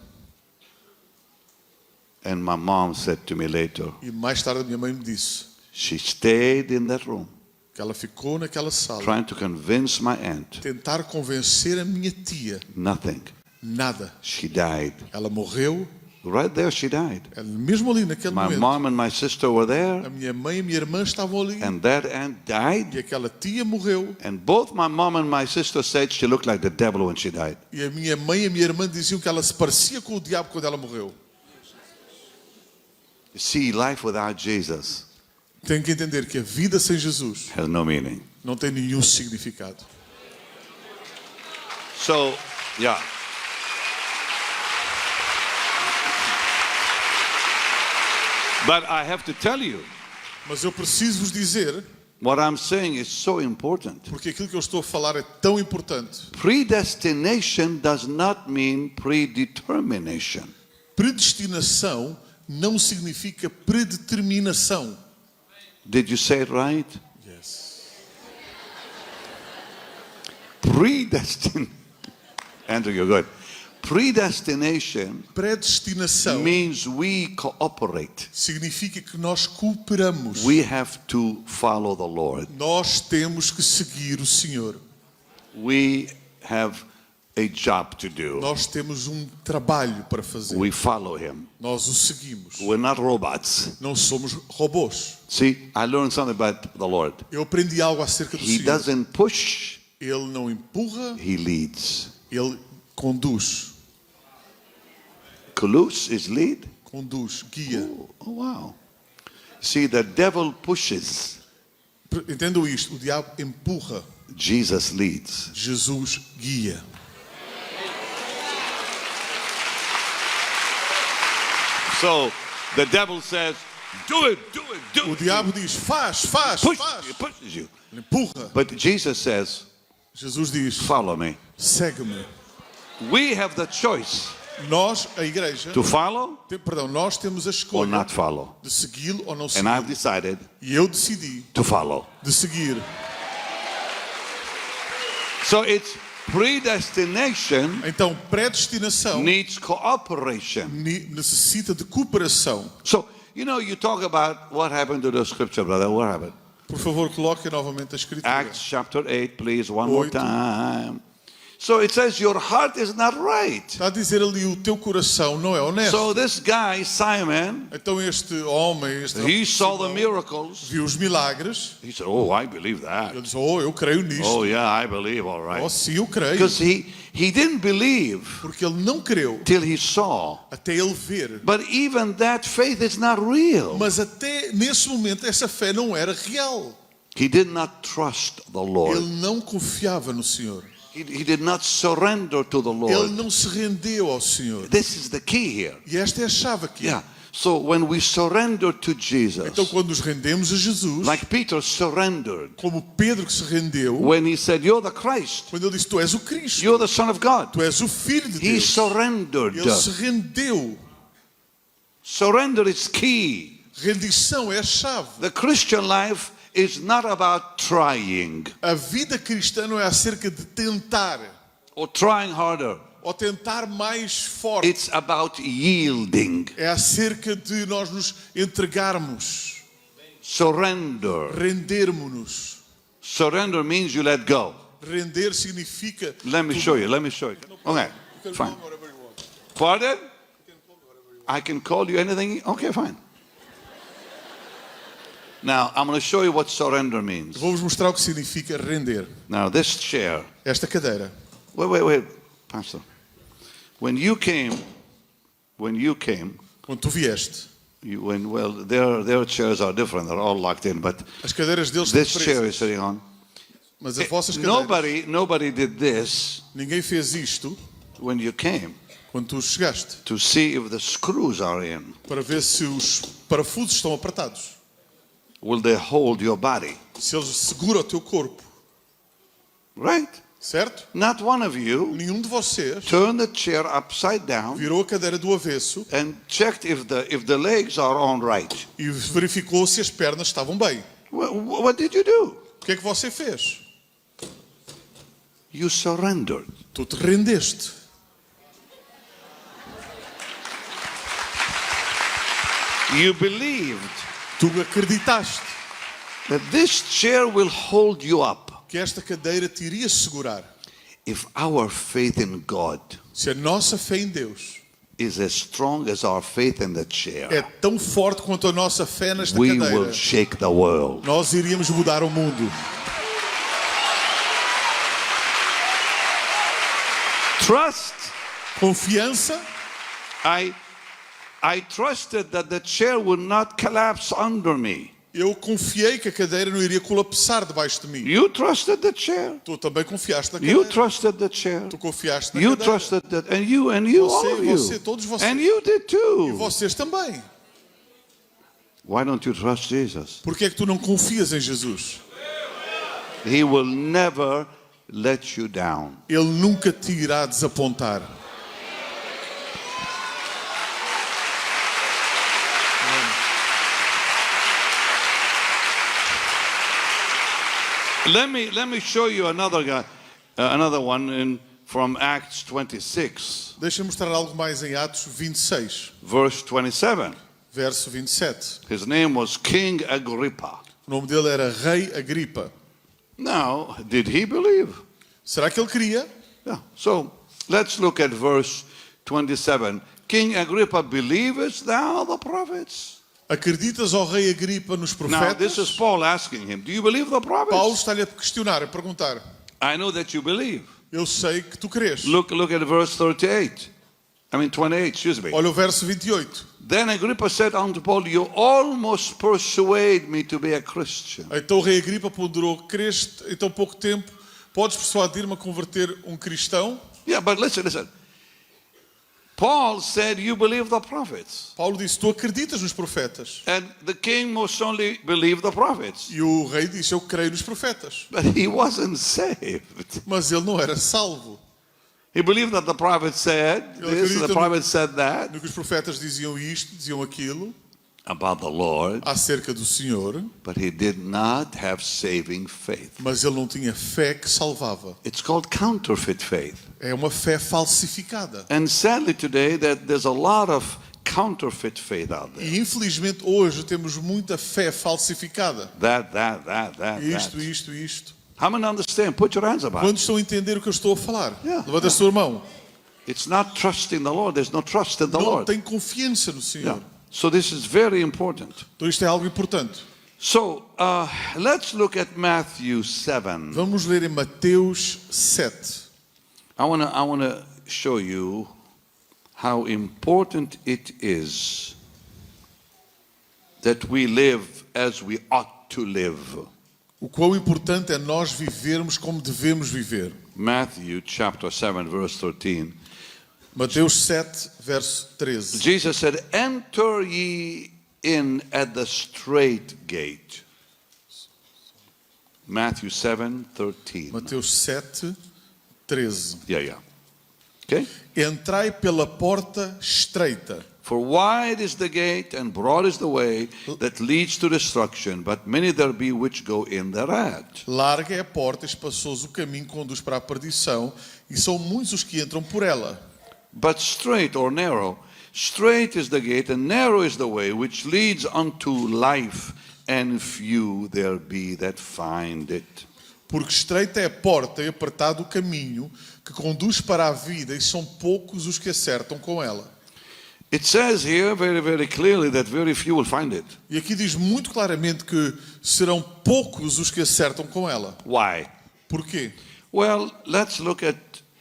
And my mom said to me later, E mais tarde a minha mãe me disse she stayed in that room que ela ficou naquela sala, trying to convince my aunt. tentar convencer a minha tia. Nothing. Nada. She died. Ela morreu. Right there, she died. Ela, mesmo ali naquele My momento, mom and my sister were a there, minha mãe e a minha irmã estavam ali. and that aunt E died. aquela tia morreu. And both my mom and my sister said she looked like the devil when she died. E a minha mãe e a minha irmã diziam que ela se parecia com o diabo quando ela morreu. You see, life without Jesus Tem que entender que a vida sem Jesus has no meaning. não tem nenhum significado. So, yeah. But I have to tell you, Mas eu preciso vos dizer, what I'm saying is so important. porque aquilo que eu estou a falar é tão importante. Predestination does not mean predetermination. Predestinação não significa predeterminação. Did you say it right? Yes. Andrew, you're good. Predestination Predestinação means we cooperate. significa que nós cooperamos. We have to follow the Lord. Nós temos que seguir o Senhor. We have a job to do. Nós temos um trabalho para fazer. We follow Him. Nós o seguimos. We're not robots. Não somos robôs. See, I learned something about the Lord. Eu aprendi algo acerca do He Senhor. doesn't push, Ele não empurra, He leads. ele conduz. Coluse is lead. Conduz, guia. Oh, wow. See, the devil pushes, Entendam isto, o diabo empurra, Jesus leads. Jesus guia. So the devil says, do it, do it, do O it. diabo diz, faz, faz, Push, faz. he pushes you. Ele empurra. But Jesus says, Jesus diz, follow me. segue-me. We have the choice Nós, a igreja, to follow nós temos a or escolha not follow. de segui-lo ou não And I've segui-lo. decided E eu decidi to follow. de seguir. So it's predestination Então, predestinação needs cooperation. necessita de cooperação. So, you talk about what happened to the scripture, brother. What happened? Por favor, coloque novamente a escritura. Acts chapter 8, please, one more 8. time. So it says your heart is not right. Está a dizer ali, o teu coração não é honesto. So this guy, Simon, Então este homem, he saw the Simão, miracles. viu os milagres. He said, oh, I believe that. Ele disse, eu creio nisto. Oh, yeah, I believe, all right. Sim, eu creio. Because he didn't believe Porque ele não creu till he saw. até ele ver. But even that faith is not real. Mas até nesse momento essa fé não era real. He did not trust the Lord. Ele não confiava no Senhor. He did not surrender to the Ele Lord. não se rendeu ao Senhor. This is the key here. E esta é a chave aqui. Yeah. So when we surrender to Jesus, Então quando nos rendemos a Jesus, like Peter surrendered, como Pedro que se rendeu, when he said, you're the Christ, quando ele disse, tu és o Cristo, you're the Son of God, tu és o Filho de he Deus. surrendered. Ele se rendeu. Surrender is key. Rendição é a chave. The Christian life is not about trying A vida cristã não é acerca de tentar or trying harder. ou tentar mais forte. It's about yielding. É acerca de nós nos entregarmos, Surrender. rendermos-nos. Surrender means you let go. Render significa Let me show you. Let me show you. Okay, fine. Pardon? I can call you anything. Okay, fine. Now, I'm going to show you what surrender means. Vou-vos mostrar o que significa render. Now, this chair. Esta cadeira. Wait, Pastor. When you came, Quando tu vieste, their chairs are different. They're all locked in. But as cadeiras deles this estão chair presas. is sitting on. Mas as vossas cadeiras, Nobody did this ninguém fez isto when you came. quando tu chegaste, to see if the screws are in. para ver se os parafusos estão apertados, Will they hold your body? se eles seguram o teu corpo, Right? certo? Not one of you Nenhum de vocês turned the chair upside down virou a cadeira do avesso and checked if the legs are on right. e verificou se as pernas estavam bem. What did you do? O que é que você fez? You surrendered. Tu te rendeste. You believed Tu acreditaste that this chair will hold you up. que esta cadeira te iria segurar. If our faith in God Se a nossa fé em Deus is as strong as our faith in the é chair, tão forte quanto a nossa fé nesta we cadeira, will shake the world. nós iríamos mudar o mundo. Trust. Confiança. I trusted that the chair would not collapse under me. Eu confiei que a cadeira não iria colapsar debaixo de mim. You trusted the chair. Tu também confiaste na You cadeira. trusted the chair. Tu confiaste na You cadeira. trusted that, and you, Você, all of you, você, todos vocês. and you did E too. vocês também. Why don't you trust Jesus? Por que é que tu não confias em Jesus? He will never let you down. Ele nunca te irá desapontar. Let me show you another guy, another one from Acts 26, Deixa-me mostrar algo mais em Atos 26, verse 27. verso 27. His name was King Agrippa. O nome dele era Rei Agripa. Now, did he believe? Será que ele queria? Yeah. So let's look at verse 27. King Agrippa, believest thou the prophets? Acreditas ao Rei Agripa nos Now, this is profetas? Paul asking him, do you believe the Paulo prophets? está-lhe a questionar, a perguntar. I know that you believe. Eu sei que tu crês. Look at verse 38. 28, excuse me. Olha o verso 28. Then Agrippa said unto Paul, you almost persuade me to be a Christian. Então o Rei Agripa ponderou, creste em tão pouco tempo, podes persuadir-me a converter um cristão? Yeah, but listen. Paul said, you believe the prophets. Paulo disse, tu acreditas nos profetas? And the king most only believed the prophets. E o rei disse, eu creio nos profetas. But he wasn't saved. Mas ele não era salvo. He believed that the prophet said this, the prophet said that No que os profetas diziam isto, diziam aquilo, about the Lord, acerca do Senhor, but he did not have saving faith. mas ele não tinha fé que salvava. It's called counterfeit faith. É uma fé falsificada. And sadly today that there's a lot of counterfeit faith out there. E infelizmente hoje temos muita fé falsificada. That. Isto. How many understand? Put your hands up. Quantos estão a entender o que eu estou a falar? Yeah. Levanta a sua mão. It's not trusting the Lord. There's no trust in the Não Lord. tem confiança no Senhor. Yeah. So this is very important. Então isto é algo importante. So let's look at Matthew 7. Vamos ler em Mateus 7. I wanna show you how important it is that we live as we ought to live. O quão importante é nós vivermos como devemos viver. Matthew chapter 7 verse 13. Mateus 7, verso 13. Jesus said, enter ye in at the straight gate. Matthew 7:13. Mateus 7, 13. Yeah. Okay? Entrai pela porta estreita, For wide is the gate and broad is the way that leads to destruction, but many there be which go in thereat. larga é a porta, espaçoso o caminho que conduz para a perdição, e são muitos os que entram por ela. But straight or narrow, straight is the gate and narrow is the way which leads unto life, and few there be that find it. Porque estreita é a porta e apertado o caminho que conduz para a vida, e são poucos os que acertam com ela. It says here very, very clearly that very few will find it. E aqui diz muito claramente que serão poucos os que acertam com ela. Why? Porquê? Well, let's look at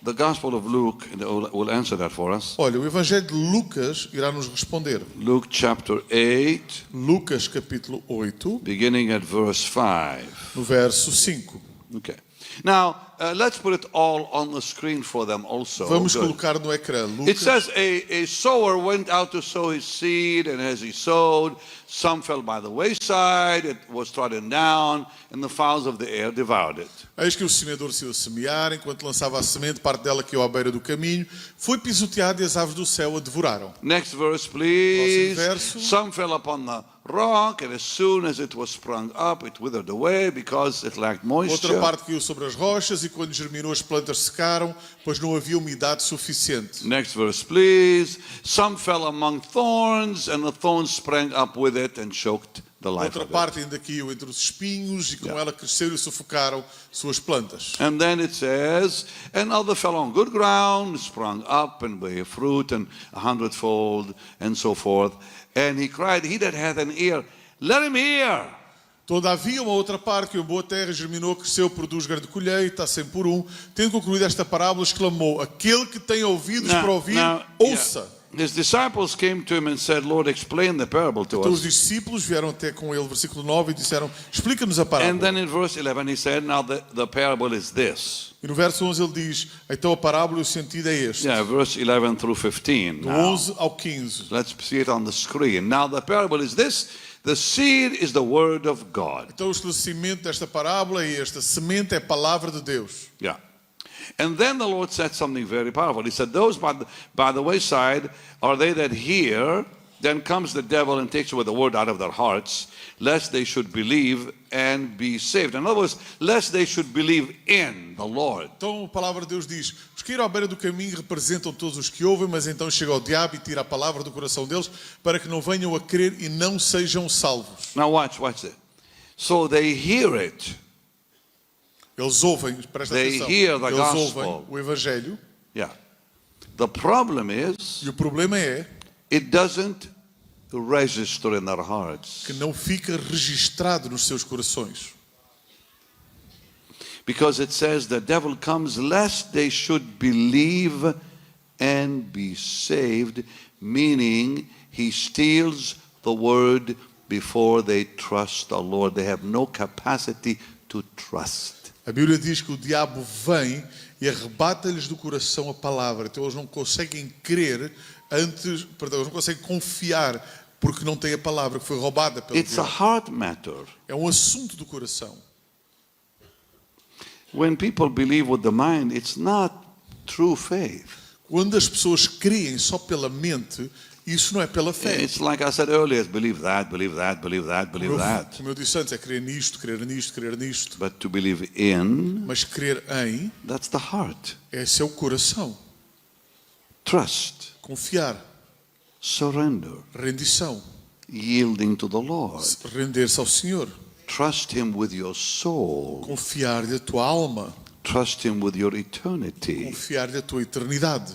the Gospel of Luke, and will answer that for us. Olha, o Evangelho de Lucas irá nos responder. Luke chapter 8, Lucas capítulo 8, beginning at verse 5. no verso 5. Okay. Now, let's put it all on the screen for them also. Vamos Good. colocar no ecrã. It Lucas, says a sower went out to sow his seed, and as he sowed, some fell by the wayside, it was trodden down, and the fowls of the air devoured it. eis que o semeador saiu a semear, enquanto lançava a semente, parte dela caiu à beira do caminho, foi pisoteado e as aves do céu a devoraram. Next verse, please. Próximo verso. Some fell upon the rock, and as soon as it was sprung up, it withered away because it lacked Outra moisture. parte caiu sobre as rochas e quando germinou as plantas secaram, pois não havia umidade suficiente. Next verse, please. Some fell among thorns, and the thorns sprang up with it and choked the life Outra of it. parte ainda caiu entre os espinhos e com ela cresceram e sufocaram suas plantas. And then it says, and other fell on good ground, sprung up and bare fruit, and 100-fold, and so forth. And he cried, he that hath an ear, let him hear. Todavia, uma outra parte que em boa terra germinou, cresceu, produz grande colheita, 100 por 1. Tendo concluído esta parábola, exclamou: aquele que tem ouvidos para ouvir, ouça. yeah. His disciples came to him and said, Lord, explain the parable to Então os us. discípulos vieram até com ele, versículo 9, e disseram: explica-nos a And parábola. then in verse 11 he said, now the parable is this. E no verso 11 ele diz: então a parábola e o sentido é este. Yeah, verse 11 through 15. Do Now, 11 ao 15. let's see it on the screen. Now the parable is this. The seed is the word of God. Então o esclarecimento desta parábola é esta: semente é a palavra de Deus. Yeah. And then the Lord said something very powerful. He said, those by the wayside are they that hear, then comes the devil and takes away the word out of their hearts, lest they should believe and be saved. In other words, lest they should believe in the Lord. Então a palavra de Deus diz: os que iram à beira do caminho representam todos os que ouvem, mas então chega o diabo e tira a palavra do coração deles para que não venham a crer e não sejam salvos. Now watch it. So they hear it. Eles ouvem, presta They atenção, hear the eles gospel. ouvem o Evangelho Yeah. The problem is, e o problema é it doesn't register in their hearts. que não fica registrado nos seus corações. Because it says the devil comes lest they should believe and be saved, meaning he steals the word before they trust the Lord. They have no capacity to trust. A Bíblia diz que o diabo vem e arrebata-lhes do coração a palavra. Então eles não conseguem crer eles não conseguem confiar porque não têm a palavra que foi roubada pelo It's a diabo. heart matter. É um assunto do coração. When people believe with the mind, it's not true faith. Quando as pessoas creem só pela mente, isso não é pela fé. It's like I said earlier, believe that, believe that, believe that, believe that. Como eu disse antes, é crer nisto, crer nisto, crer nisto. But to believe in, Mas crer em, that's the heart. esse é o coração. Trust, Confiar, surrender, rendição, yielding to the Lord. render-se ao Senhor. Trust Him with your soul. Confiar-lhe a tua alma. Trust Him with your eternity. Confiar-lhe a tua eternidade.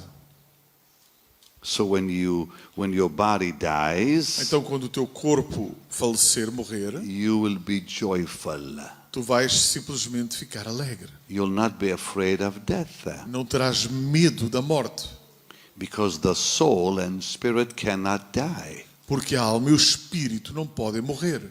So when your body dies, Então, quando o teu corpo falecer, morrer, you will be joyful. tu vais simplesmente ficar alegre. You'll not be afraid of death, Não terás medo da morte, because the soul and spirit cannot die. porque a alma e o espírito não podem morrer.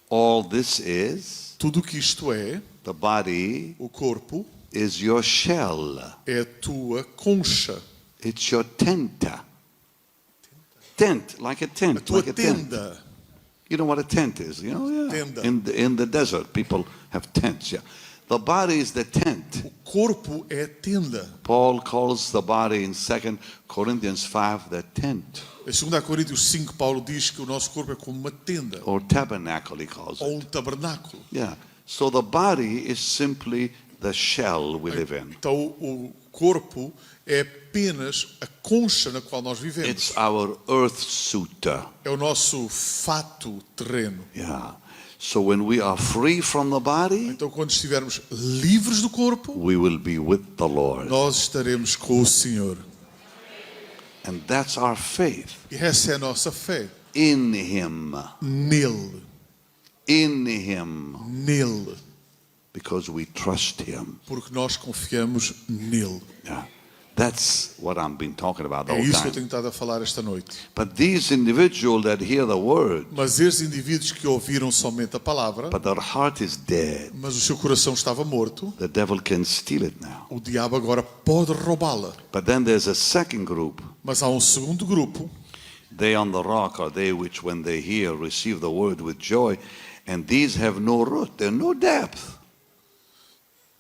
All this is, Tudo o que isto é, the body o corpo, is your shell. é a tua concha, It's your tent. Tent, like a tent. a tua Like a tent. tenda. You know what a tent is, you know? Yeah. Tenda. In the desert, people have tents, yeah. The body is the tent. O corpo é a tenda. Paul calls the body in 2 Corinthians 5 the tent, Em 2 Coríntios 5, Paulo diz que o nosso corpo é como uma tenda, or tabernacle, he calls ou it. tabernáculo. Yeah. So the body is simply the shell we live in. Então, o corpo é apenas a concha na qual nós vivemos. It's our earth suit. É o nosso fato terreno. Yeah. So when we are free from the body, Então, quando estivermos livres do corpo, we will be with the Lord. nós estaremos com o Senhor. And that's our faith E essa é a nossa fé. in Him. Nele. In Him. Nele. Because we trust Him. Porque nós confiamos nele. Yeah. That's what I've been talking about the É whole isso que eu time. tenho estado a falar esta noite. But these individuals that hear the word, Mas esses indivíduos que ouviram somente a palavra, but their heart is dead, mas o seu coração estava morto, the devil can steal it now. o diabo agora pode roubá-la. But then there's a second group. Mas há um segundo grupo, They on the rock are they which when they hear receive the word with joy, and these have no root, they're no depth.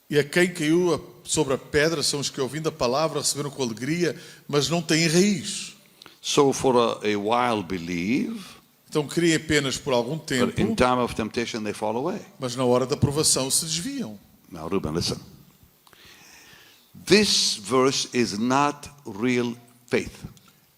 e a quem caiu sobre a pedra são os que, ouvindo a palavra, receberam com alegria, mas não têm raiz. So for a while believe, Então creem apenas por algum but in tempo, time of temptation they fall away. mas na hora da provação se desviam. Now Ruben, listen. This verse is not real faith.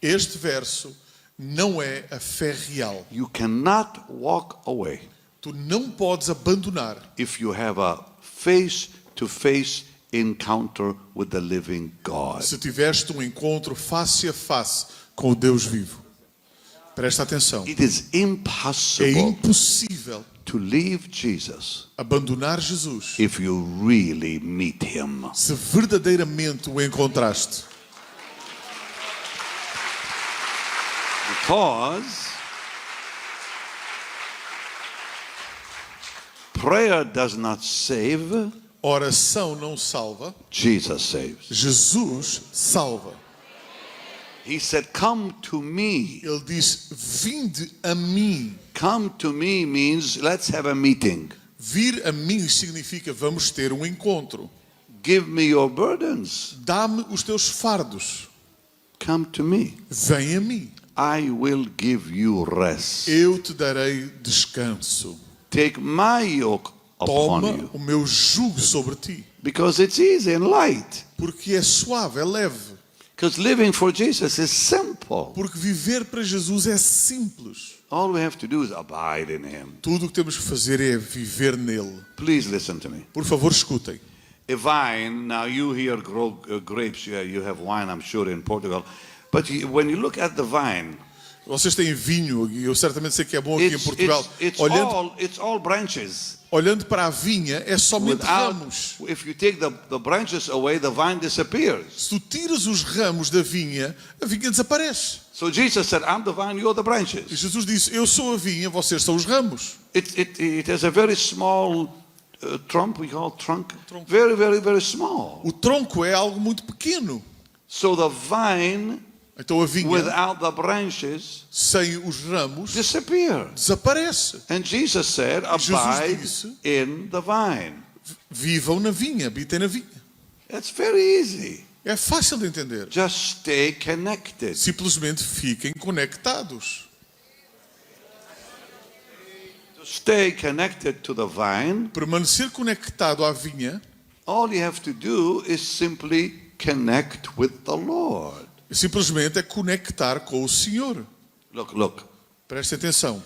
Este verso não é a fé real. You cannot walk away Tu não podes abandonar if you have a face-to-face encounter with the living God. se tiveste um encontro face a face com o Deus vivo. Presta atenção. It is É impossible impossível to leave Jesus abandonar Jesus if you really meet him. se verdadeiramente o encontraste. Because prayer does not save, Oração não salva, Jesus saves. Jesus salva. He said, "Come to me." Ele disse: vinde a mim. Come to me means let's have a meeting. Vir a mim significa vamos ter um encontro. Give me your burdens. Dá-me os teus fardos. Come to me. Vem a mim. I will give you rest. Eu te darei descanso. Take my yoke upon Toma you. o meu jugo sobre ti. Because it's easy and light. Porque é suave, é leve. Because living for Jesus is simple. Porque viver para Jesus é simples. All we have to do is abide in him. Tudo o que temos que fazer é viver nele. Please listen to me. Por favor, escutem. A vine, now you here grow grapes, you have wine, I'm sure, in Portugal. But when you look at the vine, Vocês têm vinho, e eu certamente sei que é bom aqui em Portugal. it's all branches. Olhando para a vinha, é somente Without, ramos. if you take the branches away, the vine disappears. Se tu tiras os ramos da vinha, a vinha desaparece. So Jesus said, I'm the vine, you're the E branches. Jesus disse: eu sou a vinha, vocês são os ramos. It has a very small trunk, we call trunk. Very, very, very small. O tronco é algo muito pequeno. So the vine, Então a vinha, without the branches, sem os ramos, disappears. desaparece. And Jesus said, Jesus abide disse, in the vine. Vivam na vinha, habitem na vinha. That's very easy. É fácil de entender. Just stay connected. Simplesmente fiquem conectados. To stay connected to the vine, Permanecer conectado à vinha, all you have to do is simply connect with the Lord. simplesmente é conectar com o Senhor. Look. Preste atenção.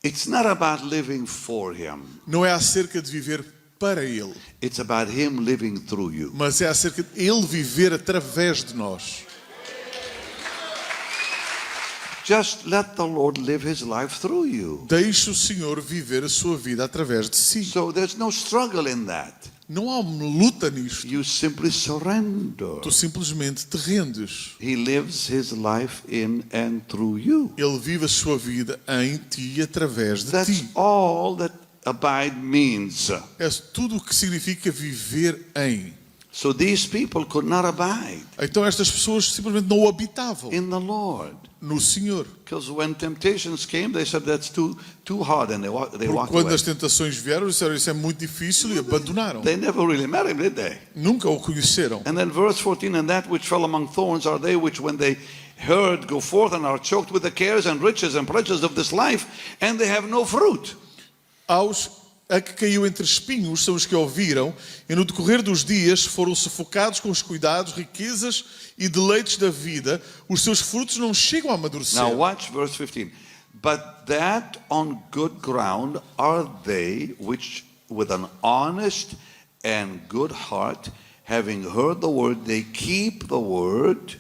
It's not about living for Him. Não é acerca de viver para Ele, It's about Him living through you. mas é acerca de Ele viver através de nós. Just let the Lord live His life through you. Deixe o Senhor viver a sua vida através de si. So there's no struggle in that. Não há uma luta nisto. You simply surrender. Tu simplesmente te rendes. He lives His life in and through you. Ele vive a sua vida em ti e através de That's ti. all that abide means. É tudo o que significa viver em. So these people could not abide Então estas pessoas simplesmente não habitavam in the Lord. no Senhor. Because when temptations came, they said that's too hard, and they Porque walked quando away. as tentações vieram, disseram isso é muito difícil e abandonaram. They never really met Him, did they? Nunca o conheceram. And then verse 14, and that which fell among thorns are they which when they heard go forth and are choked with the cares and riches and pleasures of this life, and they have no fruit. A que caiu entre espinhos são os que ouviram e no decorrer dos dias foram sufocados com os cuidados, riquezas e deleites da vida. Os seus frutos não chegam a amadurecer. Now watch verse 15. But that on good ground are they which with an honest and good heart, having heard the word, they keep the word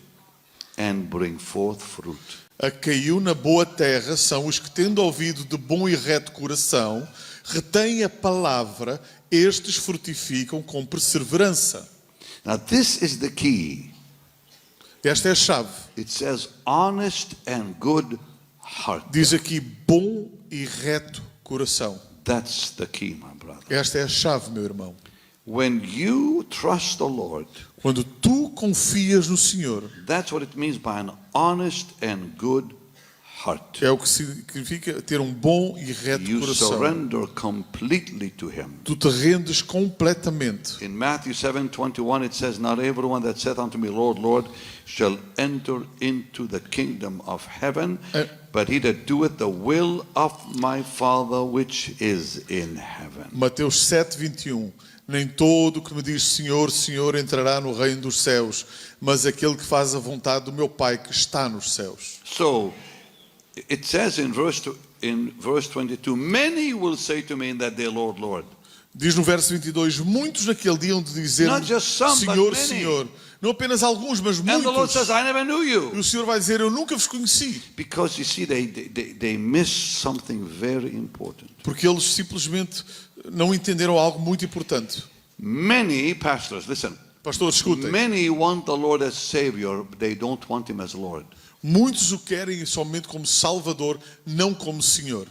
and bring forth fruit. A que caiu na boa terra são os que, tendo ouvido de bom e reto coração, retêm a palavra, estes frutificam com perseverança. Now this is the key. Esta é a chave. It says honest and good heart. Diz aqui bom e reto coração. That's the key, my brother. Esta é a chave, meu irmão. When you trust the Lord, Quando tu confias no Senhor, that's what it means by an honest and good heart. é o que significa ter um bom e reto You coração. surrender completely to Him. Tu te rendes completamente. In Matthew 7:21 it says, "Not everyone that saith unto me, Lord, Lord, shall enter into the kingdom of heaven, but he that doeth the will of my Father which is in heaven." Mateus 7:21. Nem todo o que me diz Senhor, Senhor entrará no reino dos céus, mas aquele que faz a vontade do meu Pai que está nos céus. So it says in verse 22, "Many will say to me in that day, Lord, Lord." Diz no verso 22, muitos naquele dia hão de dizer Not just some, but Senhor, many. Senhor. Não apenas alguns, mas And the Lord muitos. says, "I never knew E you." o Senhor vai dizer, eu nunca vos conheci. Because you see, they miss something very important. Porque eles simplesmente não entenderam algo muito importante. Many pastors, listen, Pastores, escutem. many want the Lord as Savior, but they don't want Him as Lord. Muitos o querem somente como Salvador, não como Senhor.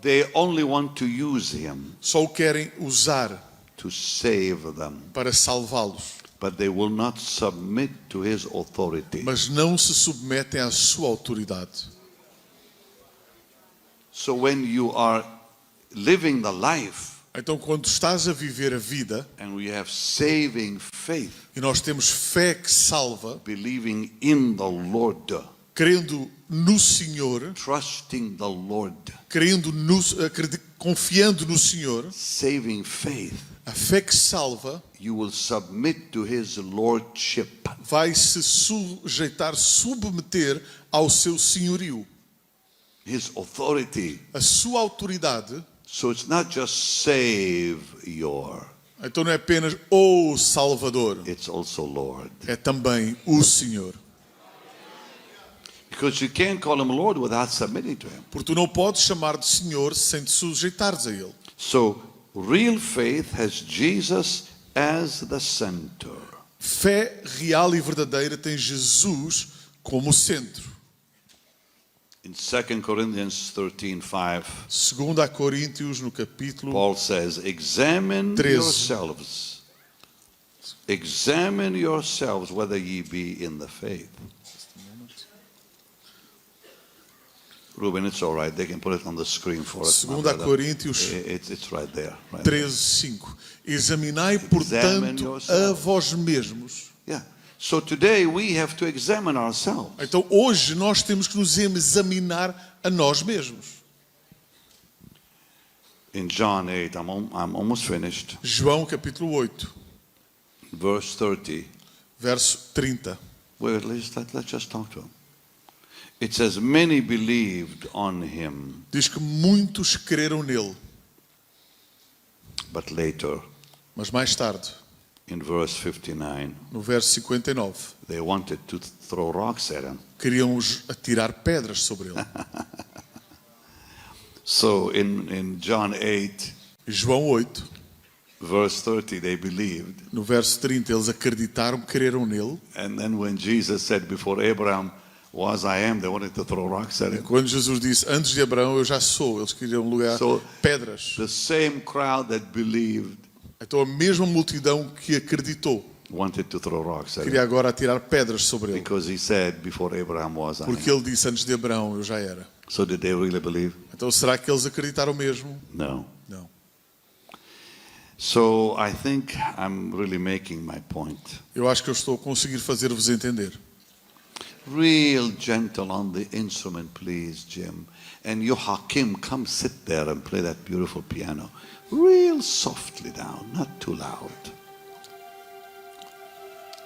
They only want to use Him Só o querem usar to save them, para salvá-los. but they will not submit to His authority. Mas não se submetem à sua autoridade. So when you are living the life Então, quando estás a viver a vida, and we have saving faith, e nós temos fé que salva, believing in the Lord, crendo no Senhor, trusting the Lord, confiando no Senhor, saving faith, a fé que salva you will submit to His lordship. vai se sujeitar, submeter ao seu senhorio, His authority. a sua autoridade. So it's not just Savior, Então não é apenas o Salvador, it's also Lord. é também o Senhor. Because you can't call Him Lord without submitting to Him. Porque tu não podes chamar de Senhor sem te sujeitares a Ele. So real faith has Jesus as the center. Fé real e verdadeira tem Jesus como centro. In 2 Corinthians 13:5, 2 Coríntios, no capítulo Paul says, Examine 13. yourselves whether ye be in the faith. Ruben, it's all right. They can put it on the screen for us. my 2 brother. Coríntios It's right there. Right there. 13:5. Examinai, Examine portanto, a yourselves. vós mesmos. Yeah. So today we have to examine ourselves. Então hoje nós temos que nos examinar a nós mesmos. In John 8, I'm almost finished. João capítulo 8, Verse 30. verso 30. Wait, let's just talk to him. It says, many believed on him, Diz que muitos creram nele, but later, mas mais tarde, in verse 59, no verso 59, they wanted to throw rocks at him. queriam atirar pedras sobre ele. So in John 8, João 8, verse 30, they believed. no verso 30, eles acreditaram, creram nele. And then when Jesus said, before Abraham was, I am, they wanted to throw rocks at him. Quando Jesus disse, antes de Abraão eu já sou, eles queriam lugar So- pedras. The same crowd that believed Então a mesma multidão que acreditou wanted to throw rocks at queria him. agora atirar pedras sobre ele. Because he said, before Abraham was, I Porque am. ele disse, antes de Abraão eu já era. So did they really believe? Então será que eles acreditaram mesmo? No. Não. So I think I'm really making my point. Eu acho que eu estou a conseguir fazer-vos entender. Real gentle on the instrument, please, Jim. And Joachim, come sit there and play that beautiful piano. Real softly now, not too loud.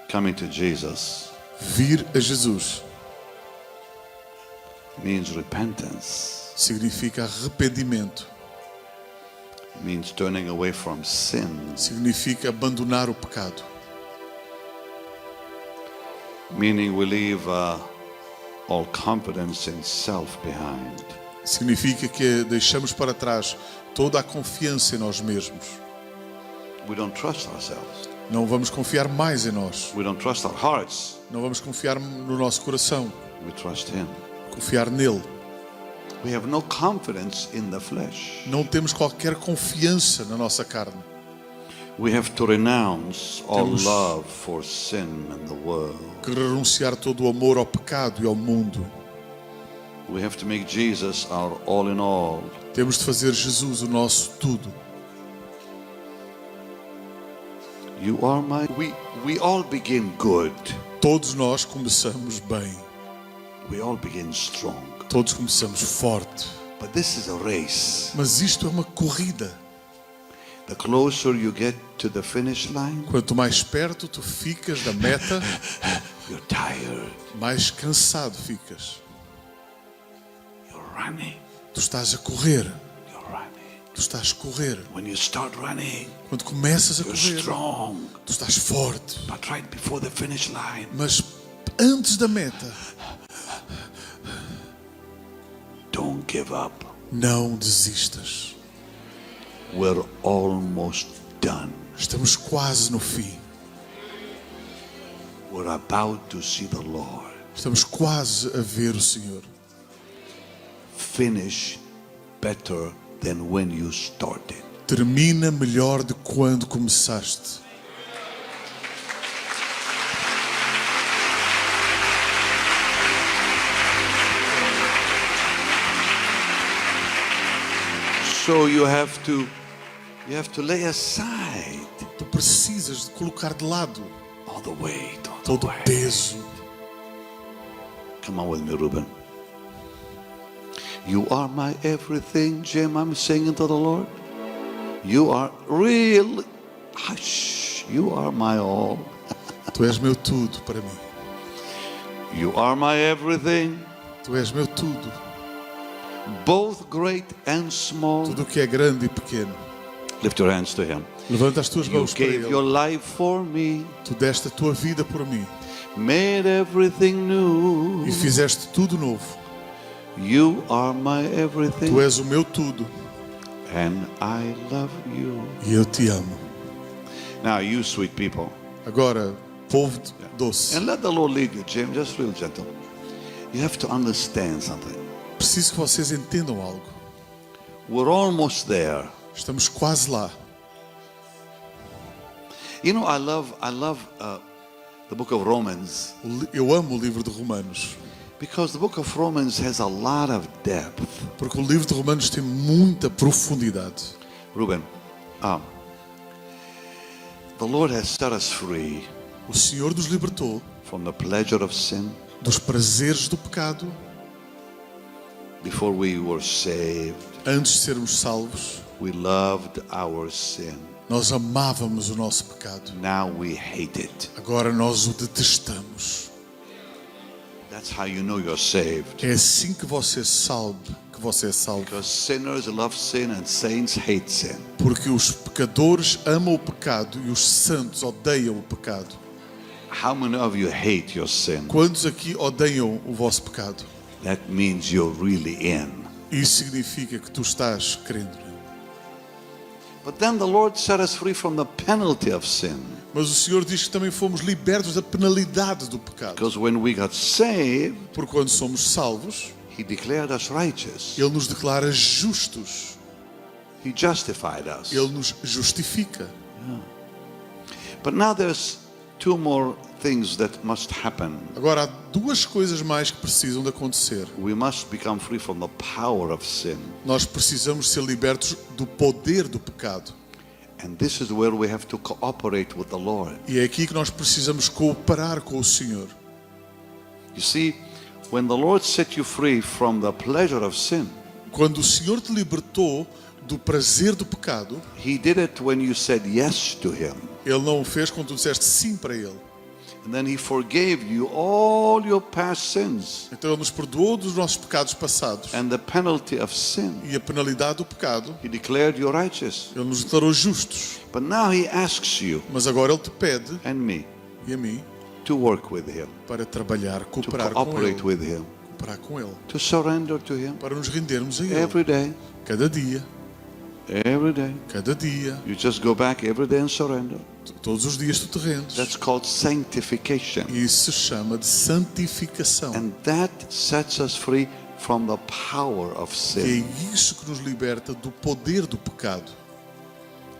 Coming to Jesus Vir a Jesus means repentance, significa arrependimento, means turning away from sin, significa abandonar o pecado, meaning we leave all confidence in self behind. significa que deixamos para trás toda a confiança em nós mesmos. We don't trust ourselves. Não vamos confiar mais em nós. We don't trust our hearts. Não vamos confiar no nosso coração. We trust Him. Confiar nele. We have no confidence in the flesh. Não temos qualquer confiança na nossa carne. We have to renounce all Temos- love for sin and the world. Que renunciar todo o amor ao pecado e ao mundo. We have to make Jesus our all in all. Temos de fazer Jesus o nosso tudo. You are my... We all begin good. Todos nós começamos bem. We all begin strong. Todos começamos forte. But this is a race. Mas isto é uma corrida. The closer you get to the finish line, Quanto mais perto tu ficas da meta, you're tired. mais cansado ficas. You're running. Tu estás a correr. You're running. Tu estás a correr. When you start running, Quando começas a you're correr, strong. tu estás forte. But right before the finish line, Mas antes da meta, don't give up. não desistas. We're almost done. Estamos quase no fim. We're about to see the Lord. Estamos quase a ver o Senhor. Finish better than when you started. Termina melhor de quando começaste. So you have to lay aside Tu precisas de colocar de lado all the weight, all the todo o weight. peso. Come on with me, Ruben. You are my everything, Jim. I'm singing to the Lord. You are real. Hush. You are my all. Tu és meu tudo para mim. You are my everything, Tu és meu tudo. both great and small. Tudo o que é grande e pequeno. Lift your hands to Him. Levanta as tuas You mãos para gave your Ele. life for me, Tu deste a tua vida por mim. made everything new. E fizeste tudo novo. You are my everything, Tu és o meu tudo. and I love you. E eu te amo. Now, you sweet people, Agora, povo doce. and let the Lord lead you, Jim. Just real gentle. You have to understand something. Preciso que vocês entendam algo. We're almost there. Estamos quase lá. You know, I love the book of Romans, Eu amo o livro de Romanos. because the book of Romans has a lot of depth. Porque o livro de Romanos tem muita profundidade. Ruben, the Lord has set us free O Senhor nos libertou from the pleasure of sin. dos prazeres do pecado Before we were saved, antes de sermos salvos. we loved our sin. Nós amávamos o nosso pecado. Now we hate it. Agora nós o detestamos. That's how you know you're saved. É assim que você sabe que você é salvo. Because sinners love sin and saints hate sin. Porque os pecadores amam o pecado e os santos odeiam o pecado. How many of you hate your sin? Quantos aqui odeiam o vosso pecado? That means you're really in. Isso significa que tu estás crendo. But then the Lord set us free from the penalty of sin. Mas o Senhor diz que também fomos libertos da penalidade do pecado. Because when we got saved, Porque quando somos salvos, He declared us righteous. Ele nos declara justos. He justified us. Ele nos justifica. But now there's two more things that must happen. Agora, há duas coisas mais que precisam de acontecer. We must become free from the power of sin. Nós precisamos ser libertos do poder do pecado. And this is where we have to cooperate with the Lord. E é aqui que nós precisamos cooperar com o Senhor. You see, when the Lord set you free from the pleasure of sin, Quando o Senhor te libertou do prazer do pecado, He did it when you said yes to Him. Ele não o fez quando tu disseste sim para Ele. And then He forgave you all your past sins Então Ele nos perdoou dos nossos pecados passados. and the penalty of sin. E a penalidade do pecado, He declared you righteous. Ele nos declarou justos. But now He asks you Mas agora Ele te pede, and me e a mim, to work with Him, para trabalhar, to cooperar com cooperate Ele. with Him, Cooperar com Ele. to surrender to Him Para nos rendermos a Ele. every day. Cada dia. Every day. Cada dia. You just go back every day and surrender. Todos os dias tu te rendes. That's called sanctification. Isso se chama de santificação. And that sets us free from the power of Que sin. é isso que nos liberta do poder do pecado.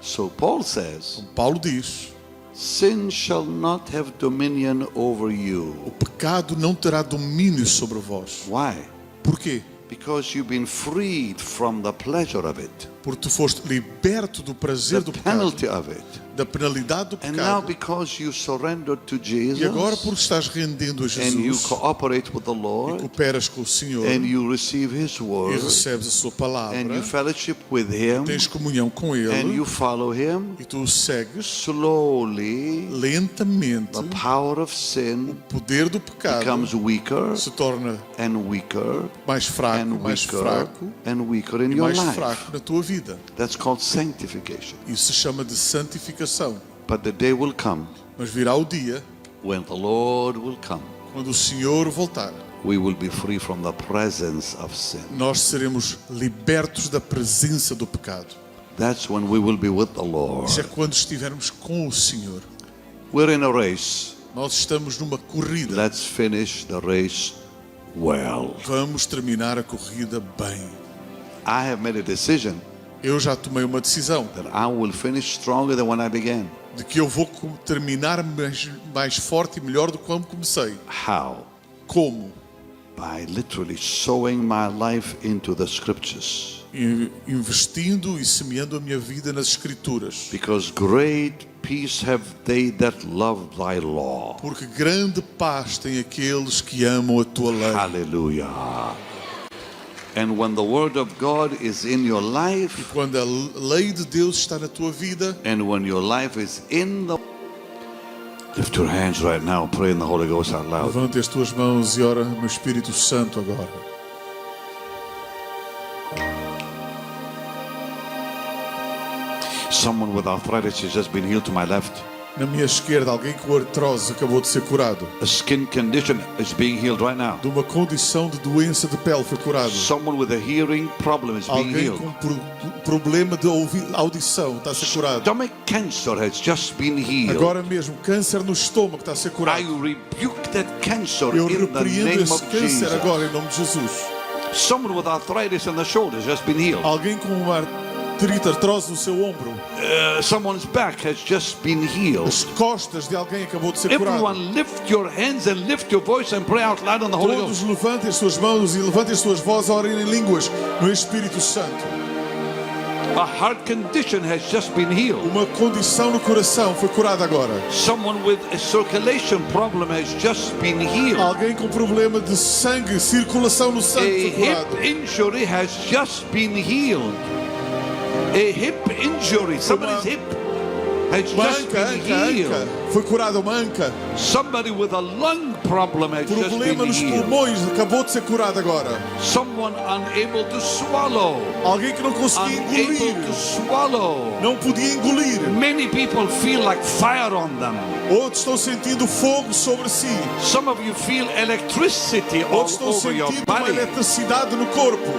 So Paul says, Como Paulo diz, sin shall not have dominion over you. o pecado não terá domínio sobre vós. Why? Por quê? Because you've been freed from the pleasure of it, Porque tu foste liberto do prazer the do pecado, penalty of it. da penalidade do And now pecado. because you surrendered to E agora Jesus porque estás rendendo a and you Jesus cooperate with the e Lord cooperas com o Senhor and you receive His e word recebes a sua palavra, and you fellowship with Him tens comunhão com and Ele you follow Him, e tu o segues slowly lentamente, the power of o sin poder do pecado becomes weaker se torna and weaker mais fraco, and mais weaker fraco and weaker in e your mais life. fraco na tua vida. That's called sanctification. Isso se chama de santificação. But the day will come Mas virá o dia when the Lord will come. quando o Senhor voltar. We will be free from the presence of sin. Nós seremos libertos da presença do pecado. That's when we will be with the Lord. Isso é quando estivermos com o Senhor. We're in a race. Nós estamos numa corrida. Let's finish the race well. Vamos terminar a corrida bem. I have made a decision Eu já tomei uma decisão that I will finish stronger than when I began. de que eu vou terminar mais forte e melhor do que quando comecei. How? Como? By literally sowing my life into the scriptures. Investindo e semeando a minha vida nas Escrituras. Because great peace have they that love thy law. Porque grande paz tem aqueles que amam a tua lei. Hallelujah. And when the word of God is in your life, Quando a lei de Deus está na tua vida, and when your life is in the... Lift your hands right now, pray in the Holy Ghost out loud. levante as tuas mãos e ora no Espírito Santo agora. Someone with arthritis has just been healed to my left. Na minha esquerda, alguém com artrose acabou de ser curado. A skin condition is being healed right now. De uma condição de doença de pele foi curado. Someone with a hearing problem is being Alguém healed. com problema de audição está a ser curado. Stomach cancer has just been healed. Agora mesmo, câncer no estômago está a ser I curado. rebuke that cancer Eu in the repreendo name esse of câncer Jesus. agora em nome de Jesus. Someone with arthritis in the shoulder has just been healed. Alguém com uma artrose no seu ombro. Someone's back has just been healed. As costas de alguém acabou de ser curado. Everyone lift your hands and lift your voice and pray out loud in the Holy Todos Ghost. levantem as suas mãos e levantem as suas vozes a orem em línguas no Espírito Santo. A heart condition has just been healed. Uma condição no coração foi curada agora. Someone with a circulation problem has just been healed. Alguém com problema de sangue, circulação no A sangue foi curado. hip injury has just been healed. A hip injury, somebody's hip has just Manca, been anca, healed. anca. Foi curada uma anca. Somebody with a lung problem has just Problema been nos healed. pulmões acabou de ser curado agora. Someone unable to swallow. Alguém que não conseguia Unable to engolir. swallow. Não podia engolir. Many people feel like fire on them. Outros estão sentindo fogo sobre si. Some of you feel electricity all Outros estão over your sentindo uma body. eletricidade no corpo.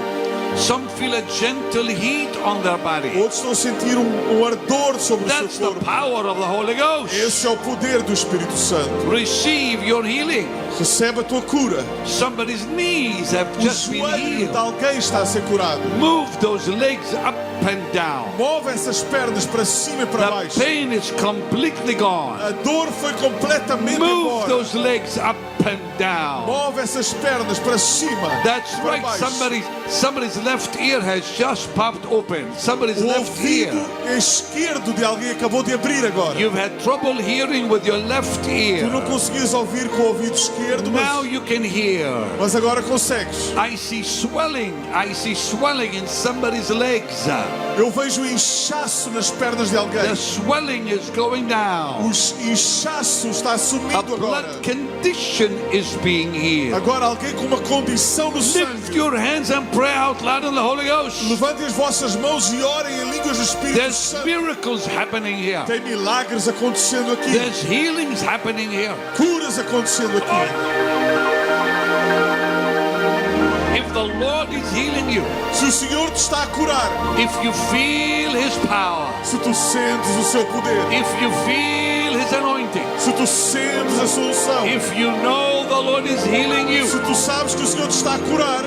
Some feel a gentle heat on their body. Outros estão a sentir um ardor sobre o That's seu the corpo. power of the Holy Ghost. Esse é o poder do Espírito Santo. Receive your healing. Recebe a tua cura. Somebody's knees have O just been joelho de healed. alguém está a ser curado. Move those legs up and down. Move essas pernas para cima e para The baixo. pain is completely gone. A dor foi completamente Move embora. those legs up and down. Move essas pernas para cima. That's para right. baixo. Somebody's left ear has just popped open. Somebody's O left ear. ouvido esquerdo de alguém acabou de abrir agora. You've had trouble hearing with your left Tu ear. não conseguias ouvir com o ouvido esquerdo, Now you can hear. mas agora consegues. I see swelling. I see swelling in somebody's legs. Eu vejo inchaço nas pernas de alguém. The swelling is going down. O inchaço está A sumindo agora. blood condition is being healed. Agora alguém com uma condição no Lift sangue. your hands and pray out loud in the Holy Ghost. Levantem as vossas mãos e orem em línguas do Espírito There's Santo. miracles happening here. Tem milagres acontecendo aqui. There's healings happening here. Curas acontecendo aqui. If the Lord is is healing you, Se o Senhor te está a curar, if you feel His power, se tu sentes o seu poder, if you feel His anointing, se tu sentes a solução, if you know the Lord is healing you, se tu sabes que o Senhor te está a curar,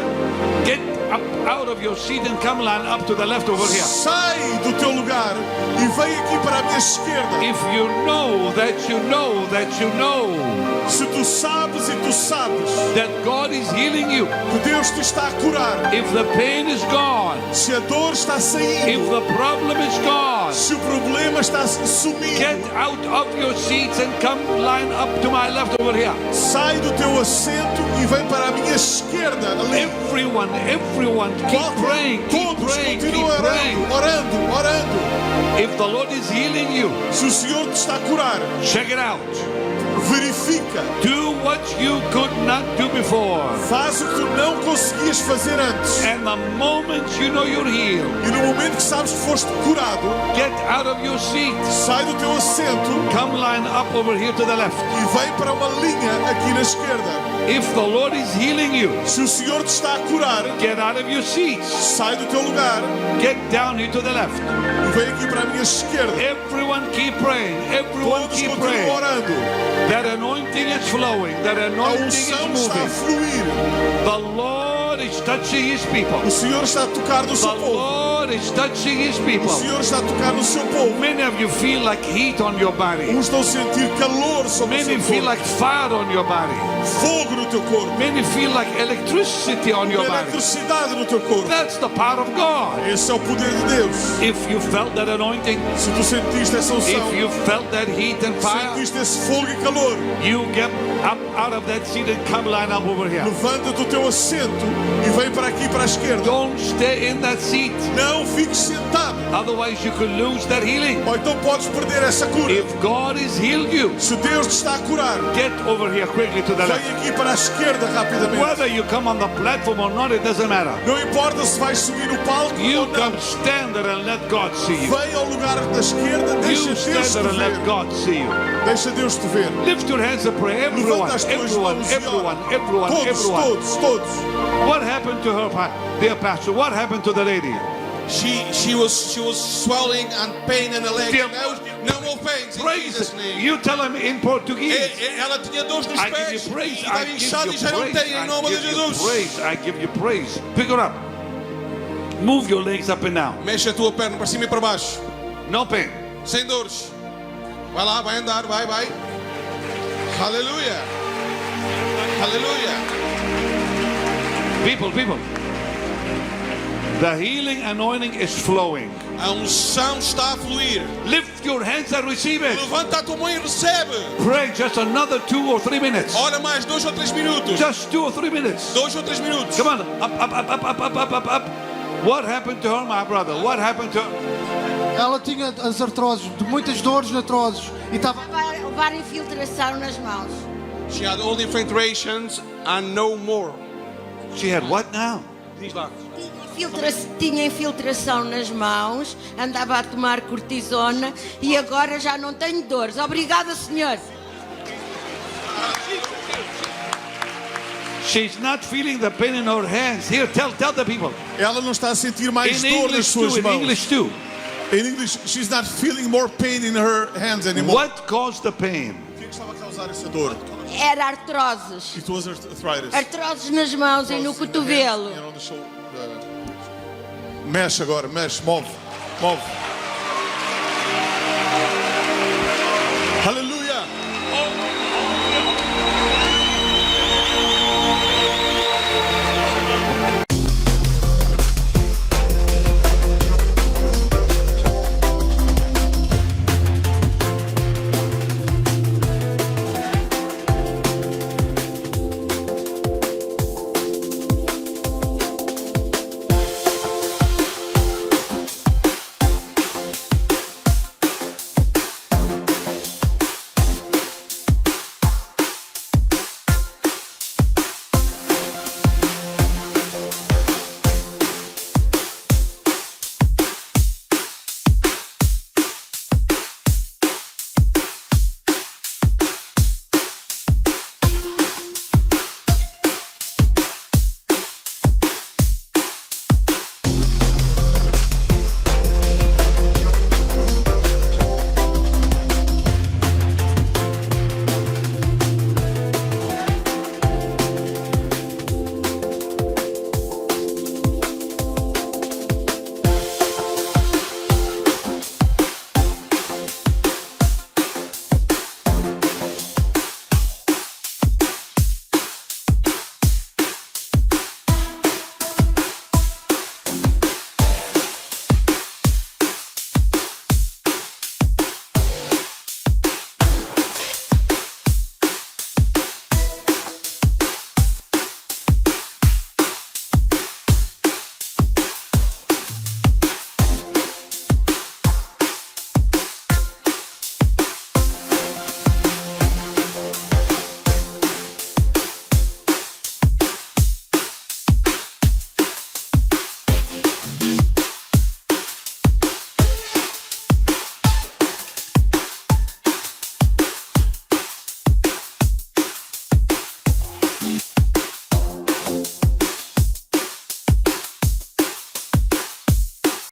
get up out of your seat and come line up to the left over here. sai do teu lugar e vem aqui para a minha esquerda. If you know that you know that you know Se tu sabes e tu sabes that God is healing you, que Deus te está a curar, if the pain is gone, se a dor está if saindo, the problem is gone, se o problema está sumindo, get out of your seats and come line up to my left over here. sai do teu assento e vem para a minha esquerda. Ali. Everyone, keep praying, keep Todos praying, keep continuam praying. orando, orando. If the Lord is healing you, Se o Senhor te está a curar, check it out. verifica. Do what you could not do before. Faz o que tu não conseguias fazer antes. And the moment you know you're healed, E no momento que sabes que foste curado, get out of your seat. sai do teu assento Come line up over here to the left. e vem para uma linha aqui na esquerda. If the Lord is healing you, Se o Senhor te está a curar, get out of your seats. sai do teu lugar Get down here to the left. e vem aqui para a minha esquerda. Everyone keep praying. Everyone Todos keep continuam praying. orando. That anointing is flowing. That A anointing is unção está a moving. fluir. The Lord is touching His people. O Senhor está a tocar no The seu povo. Lord is touching His O people. Senhor está a tocar no seu povo. Many of you feel like heat on your body. Uns estão a sentir calor sobre o Many seu feel corpo. like fire on your body. Fogo no teu corpo. Many feel like electricity on your body. Eletricidade no teu corpo. That's the power of God. Esse é o poder de Deus. If you felt that anointing, Se tu sentiste essa unção, if you felt that heat and fire, sentiste esse fogo e calor, you get up out of that seat and come line up over here. levanta do teu assento e vem para aqui para a esquerda. Don't stay in that seat. Não fiques sentado, Otherwise you could lose that healing. ou então podes perder essa cura. If God has healed you, Se Deus te está a curar, get over here quickly to the left. vem aqui para a esquerda rapidamente. Whether you come on the platform or not, it doesn't matter. Não importa se vais subir no palco You ou não. come stand there and let God see you. Vem ao lugar da esquerda, deixa You Deus stand te there and let ver. God see you. Deixa Deus te ver. Lift your hands and pray. Everyone, Levanta as tuas everyone, mãos e everyone, ora. everyone, Todos, everyone. todos, todos. What happened to her, dear pastor? What happened to the lady? She was swelling and pain in the legs. Dear- No more pains in Praise. Jesus' name. You tell him in Portuguese. Ela tinha dores nos I give pés you praise. e I estava give inchada you e já não praise. tem em I nome de give you Jesus. praise. I give you praise. Pick it up. Move your legs up and down. Mexe a tua perna para cima e para baixo. No pain. Sem dores. Vai lá, vai andar, vai. Aleluia. Aleluia. People. The healing anointing is flowing. A unção está a fluir. Lift your hands and receive it. Levanta a tua mão e recebe. Pray just another 2 or 3 minutes. Ora mais 2 ou 3 minutos. Just 2 or 3 minutes. 2 ou 3 minutos. Come on. Up. What happened to her, my brother? What happened to her? Ela tinha as artroses, muitas dores na artroses e estava Vai levar infiltração nas mãos. She had all the infiltrations and no more. She had what now? Diz lá. Tinha infiltração nas mãos, andava a tomar cortisona e agora já não tenho dores. Obrigada, senhor. She's not feeling the pain in her hands. Here, tell the people. Ela não está a sentir mais In dor nas English suas too, in mãos. English too. In English, she's not feeling more pain in her hands anymore. What caused the pain? O que estava a causar essa dor? Era artroses. It was arthritis. Artroses nas mãos e no cotovelo. Mexe agora, mexe, move.